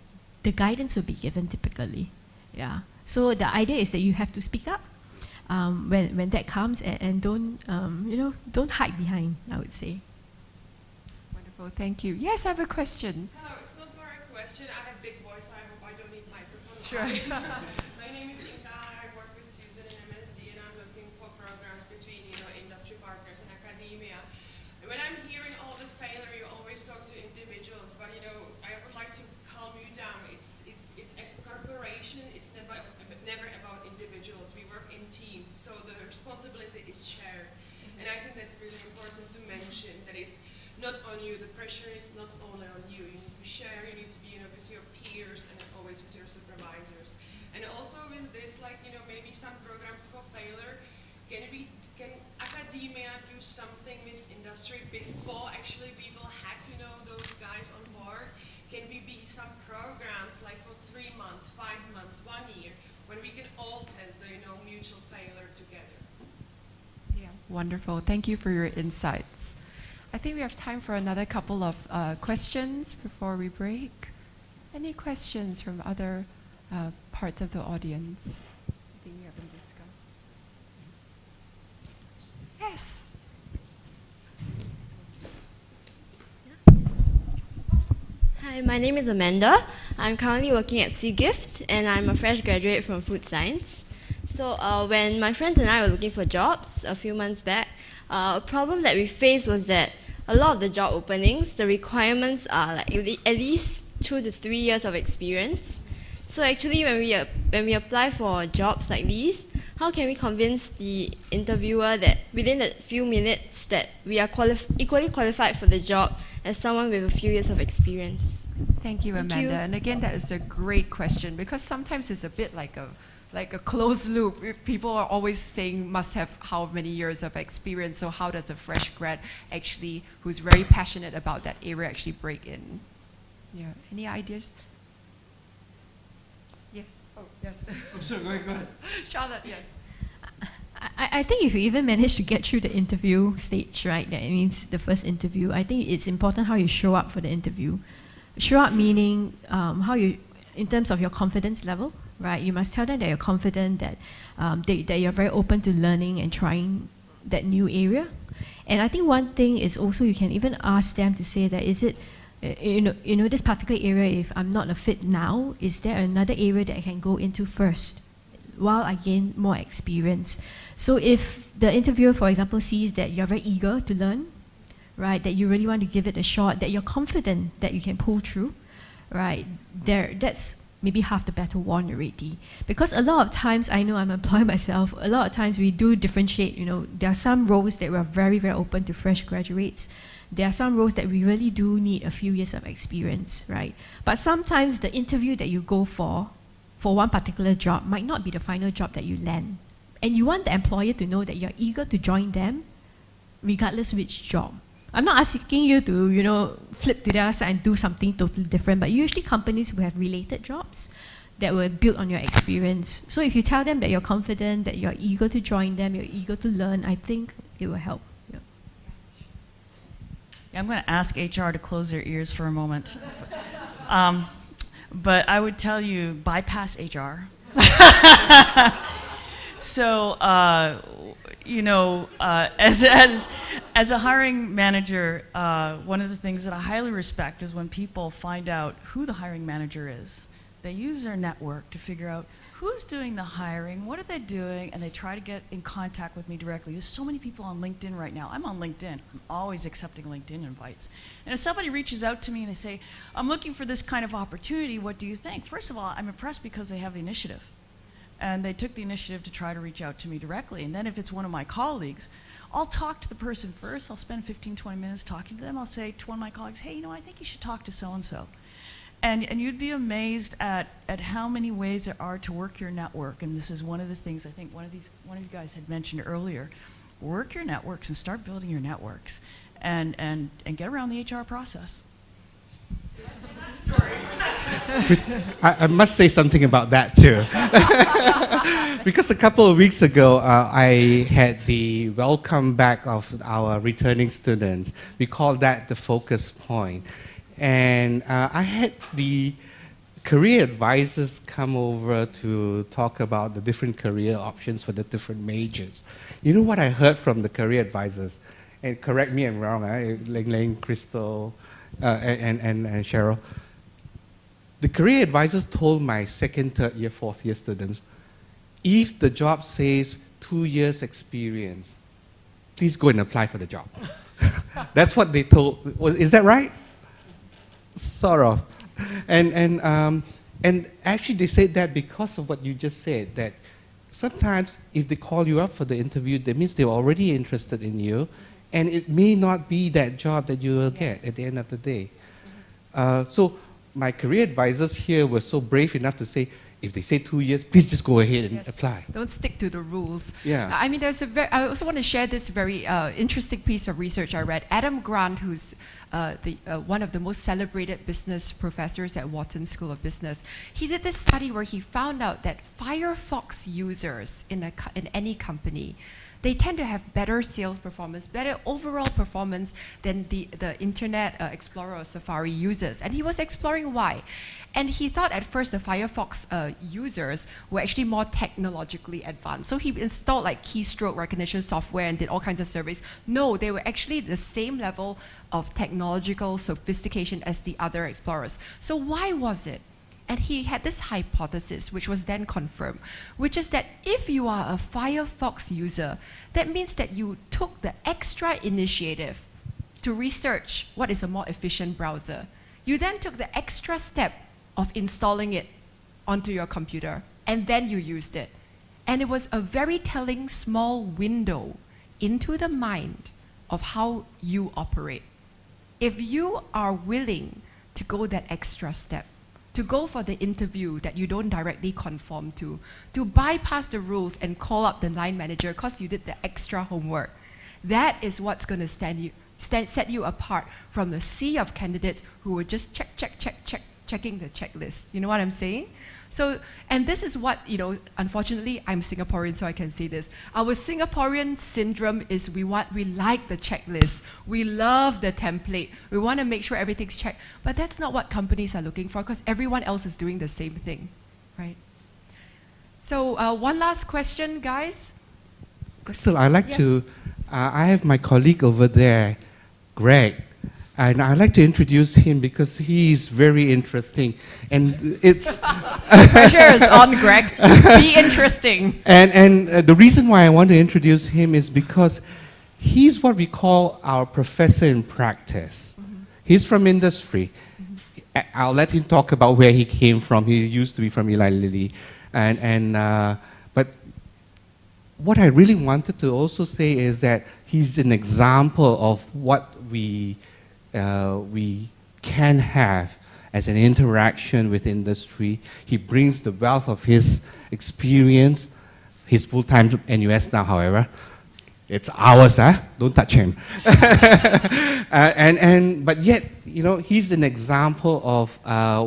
The guidance will be given typically. Yeah. So the idea is that you have to speak up. When that comes, and don't hide behind, I would say. Wonderful, thank you. Yes, I have a question. Hello, it's not more a question. I have big voice, I hope I don't need microphone. Sure. My name is Inka, I work with Susan in MSD, and I'm looking for programs between industry partners and academia. And when I'm hearing all the failure, you always talk to individuals, but I would like to calm you down. It's corporation, it's never about individuals. We work in teams, so the responsibility is shared. And I think that's really important to mention, that it's not on you, the pressure is not only on you. You need to share, you need to be with your peers and always with your supervisors. And also with this, maybe some programs for failure, can academia do something with industry before actually we will have, those guys on board? Can we be some programs like for 3 months, 5 months, 1 year, when we can all test the mutual failure together? Yeah, wonderful. Thank you for your insights. I think we have time for another couple of questions before we break. Any questions from other parts of the audience? Anything we haven't discussed? Yes. Hi, my name is Amanda. I'm currently working at SeaGift, and I'm a fresh graduate from food science. So when my friends and I were looking for jobs a few months back, a problem that we faced was that a lot of the job openings, the requirements are at least 2 to 3 years of experience. So actually, when we apply for jobs like these, how can we convince the interviewer that within a few minutes that we are equally qualified for the job as someone with a few years of experience? Thank you, Amanda. And again, that is a great question, because sometimes it's a bit like a closed loop. People are always saying must have how many years of experience. So how does a fresh grad actually, who's very passionate about that area, actually break in? Yeah. Any ideas? Yes. Oh, yes. Oh, sure, go ahead. Charlotte, yes. I think if you even manage to get through the interview stage, right, that means the first interview, I think it's important how you show up for the interview. Show up meaning how you, in terms of your confidence level, right? You must tell them that you're confident, that that you're very open to learning and trying that new area. And I think one thing is also you can even ask them to say that, is it, this particular area, if I'm not a fit now, is there another area that I can go into first while I gain more experience? So if the interviewer, for example, sees that you're very eager to learn, right, that you really want to give it a shot, that you're confident that you can pull through, right, that's maybe half the battle won already. Because a lot of times, I know I'm employed myself, a lot of times we do differentiate, there are some roles that we're very, very open to fresh graduates. There are some roles that we really do need a few years of experience, right? But sometimes the interview that you go for one particular job might not be the final job that you land. And you want the employer to know that you're eager to join them, regardless which job. I'm not asking you to, flip to the other side and do something totally different, but usually companies will have related jobs that were built on your experience. So if you tell them that you're confident, that you're eager to join them, you're eager to learn, I think it will help. Yeah. Yeah, I'm going to ask HR to close their ears for a moment. But I would tell you, bypass HR. So, as a hiring manager, one of the things that I highly respect is when people find out who the hiring manager is. They use their network to figure out who's doing the hiring, what are they doing, and they try to get in contact with me directly. There's so many people on LinkedIn right now. I'm on LinkedIn. I'm always accepting LinkedIn invites. And if somebody reaches out to me and they say, I'm looking for this kind of opportunity, what do you think? First of all, I'm impressed because they have the initiative. And they took the initiative to try to reach out to me directly. And then if it's one of my colleagues, I'll talk to the person first. I'll spend 15, 20 minutes talking to them. I'll say to one of my colleagues, hey, I think you should talk to so-and-so. And you'd be amazed at how many ways there are to work your network. And this is one of the things I think one of you guys had mentioned earlier. Work your networks and start building your networks and get around the HR process. Chris, I must say something about that too. Because a couple of weeks ago, I had the welcome back of our returning students. We call that the focus point. And I had the career advisors come over to talk about the different career options for the different majors. You know what I heard from the career advisors? And correct me if I'm wrong, Ling, Crystal, and Cheryl. The career advisors told my second, third year, fourth year students, if the job says 2 years experience, please go and apply for the job. That's what they told. Is that right? Sort of. And actually they said that because of what you just said, that sometimes if they call you up for the interview, that means they're already interested in you, and it may not be that job that you will get at the end of the day. So my career advisors here were so brave enough to say, if they say 2 years, please just go ahead and apply. Don't stick to the rules. Yeah. I mean, I also want to share this very interesting piece of research I read. Adam Grant, who's one of the most celebrated business professors at Wharton School of Business, he did this study where he found out that Firefox users in any company, they tend to have better sales performance, better overall performance than the Internet Explorer or Safari users. And he was exploring why. And he thought at first the Firefox users were actually more technologically advanced. So he installed like keystroke recognition software and did all kinds of surveys. No, they were actually the same level of technological sophistication as the other explorers. So why was it? And he had this hypothesis, which was then confirmed, which is that if you are a Firefox user, that means that you took the extra initiative to research what is a more efficient browser. You then took the extra step of installing it onto your computer, and then you used it. And it was a very telling small window into the mind of how you operate. If you are willing to go that extra step, to go for the interview that you don't directly conform to bypass the rules and call up the line manager because you did the extra homework, that is what's going to set you apart from the sea of candidates who were just checking the checklist. You know what I'm saying? So, and this is what, unfortunately, I'm Singaporean, so I can say this. Our Singaporean syndrome is we like the checklist. We love the template. We want to make sure everything's checked. But that's not what companies are looking for because everyone else is doing the same thing, right? So one last question, guys. Crystal, I'd like to, I have my colleague over there, Greg. And I'd like to introduce him because he's very interesting. And it's... Pressure is on, Greg. Be interesting. And the reason why I want to introduce him is because he's what we call our professor in practice. Mm-hmm. He's from industry. Mm-hmm. I'll let him talk about where he came from. He used to be from Eli Lilly. But what I really wanted to also say is that he's an example of what we can have as an interaction with industry. He brings the wealth of his experience. He's full-time at NUS now, however. It's ours, huh? Don't touch him. But yet, he's an example of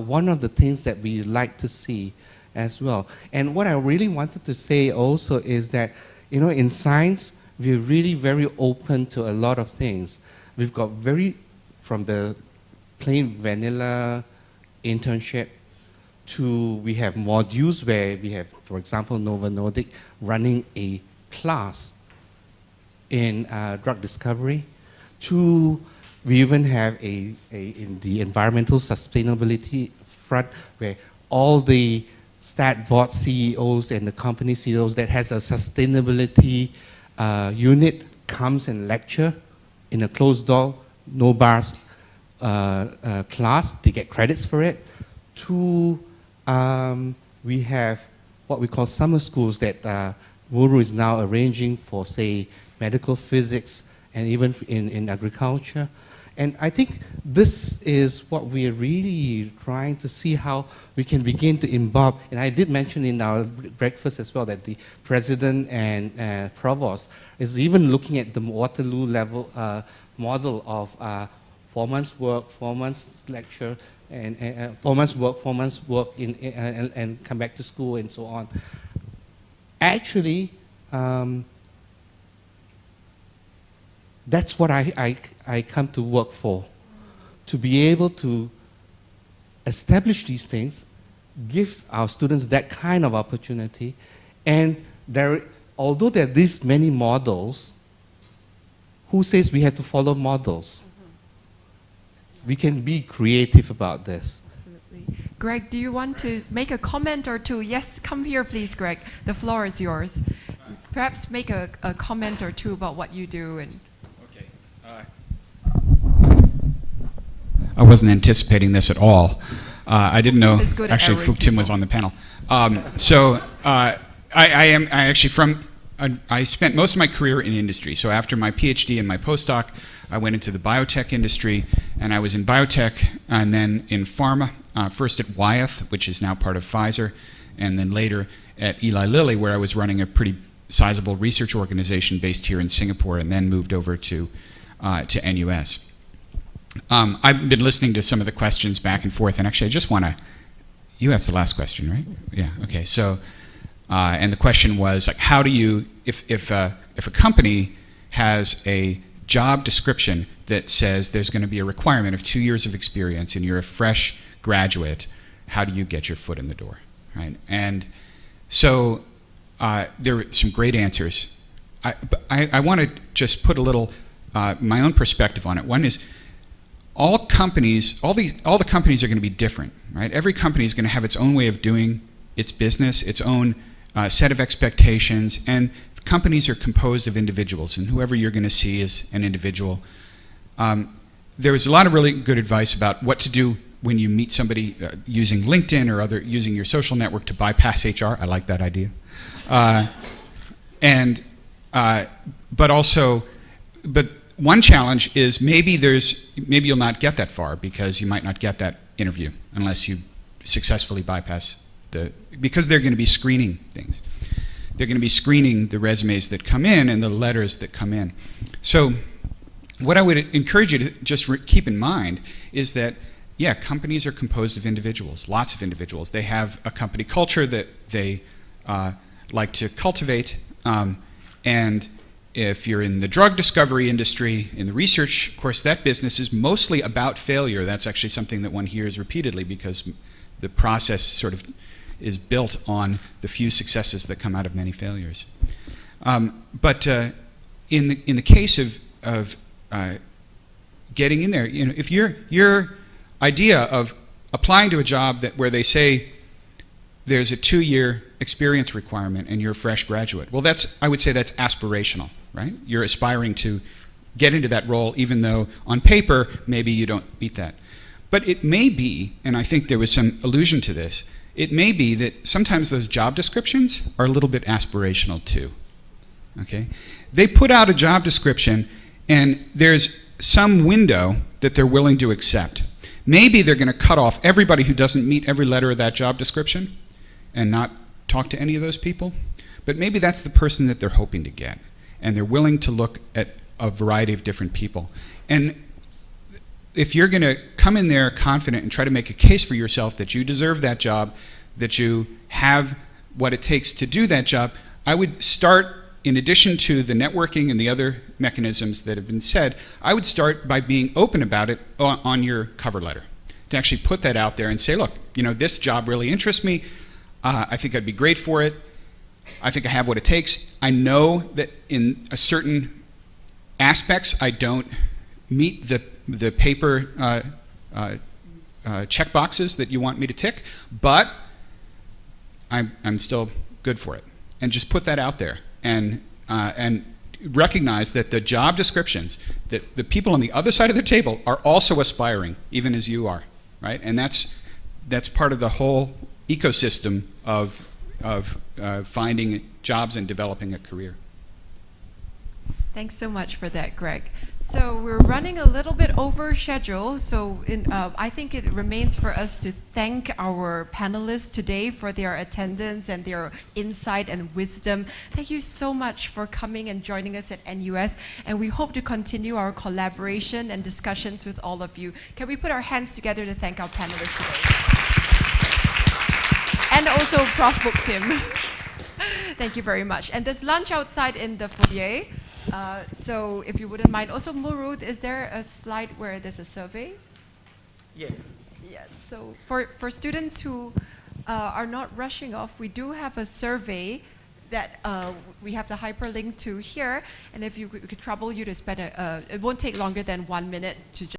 one of the things that we like to see as well. And what I really wanted to say also is that, in science, we're really very open to a lot of things. We've got from the plain vanilla internship to we have modules where we have, for example, Nova Nordic running a class in drug discovery, to we even have in the environmental sustainability front where all the stat board CEOs and the company CEOs that has a sustainability unit comes and lecture in a closed door, no bars class. They get credits for it. To we have what we call summer schools that Wuru is now arranging for, say, medical physics and even in agriculture. And I think this is what we're really trying to see how we can begin to imbibe. And I did mention in our breakfast as well that the president and provost is even looking at the Waterloo level model of 4 months work, 4 months lecture, and 4 months work, 4 months work and come back to school and so on. Actually, that's what I come to work for, to be able to establish these things, give our students that kind of opportunity, and although there are these many models, who says we have to follow models? We can be creative about this. Absolutely. Greg, do you want to make a comment or two? Yes, come here, please, Greg. The floor is yours. Perhaps make a comment or two about what you do. Okay. I wasn't anticipating this at all. I didn't know actually Phuc Tim was on the panel. I spent most of my career in industry. So after my PhD and my postdoc, I went into the biotech industry, and I was in biotech and then in pharma, first at Wyeth, which is now part of Pfizer, and then later at Eli Lilly, where I was running a pretty sizable research organization based here in Singapore, and then moved over to NUS. I've been listening to some of the questions back and forth, and actually I just want to, you asked the last question, right? Yeah, okay. So, and the question was, like, how do you, if a company has a job description that says there's going to be a requirement of 2 years of experience and you're a fresh graduate, how do you get your foot in the door, right? And so there were some great answers. I want to just put a little, my own perspective on it. One is, all the companies are going to be different, right? Every company is going to have its own way of doing its business, its own set of expectations, and companies are composed of individuals, and whoever you're going to see is an individual. There was a lot of really good advice about what to do when you meet somebody using LinkedIn or using your social network to bypass HR. I like that idea. But one challenge is maybe you'll not get that far because you might not get that interview unless you successfully bypass because they're going to be screening things. They're going to be screening the resumes that come in and the letters that come in. So what I would encourage you to just keep in mind is that, yeah, companies are composed of individuals, lots of individuals. They have a company culture that they like to cultivate. And if you're in the drug discovery industry, in the research, of course, that business is mostly about failure. That's actually something that one hears repeatedly because the process sort of is built on the few successes that come out of many failures. But in the case of getting in there, if your idea of applying to a job where they say there's a 2-year experience requirement and you're a fresh graduate, well, I would say that's aspirational, right? You're aspiring to get into that role even though on paper maybe you don't meet that. But it may be, and I think there was some allusion to this, it may be that sometimes those job descriptions are a little bit aspirational too. Okay? They put out a job description and there's some window that they're willing to accept. Maybe they're going to cut off everybody who doesn't meet every letter of that job description and not talk to any of those people. But maybe that's the person that they're hoping to get. And they're willing to look at a variety of different people. And if you're going to come in there confident and try to make a case for yourself that you deserve that job, that you have what it takes to do that job, I would start, in addition to the networking and the other mechanisms that have been said, I would start by being open about it on your cover letter. To actually put that out there and say, look, you know, this job really interests me. I think I'd be great for it. I think I have what it takes. I know that in a certain aspects I don't meet the paper check boxes that you want me to tick, but I'm still good for it. And just put that out there and recognize that the job descriptions, that the people on the other side of the table are also aspiring, even as you are, right? And that's part of the whole ecosystem of finding jobs and developing a career. Thanks so much for that, Greg. So we're running a little bit over schedule, so I think it remains for us to thank our panelists today for their attendance and their insight and wisdom. Thank you so much for coming and joining us at NUS, and we hope to continue our collaboration and discussions with all of you. Can we put our hands together to thank our panelists today? And also Prof. Book Tim. Thank you very much. And there's lunch outside in the foyer. So if you wouldn't mind, also Murud, is there a slide where there's a survey? Yes. Yes, so for students who are not rushing off, we do have a survey that we have the hyperlink to here, and if you could trouble you to spend it won't take longer than 1 minute to just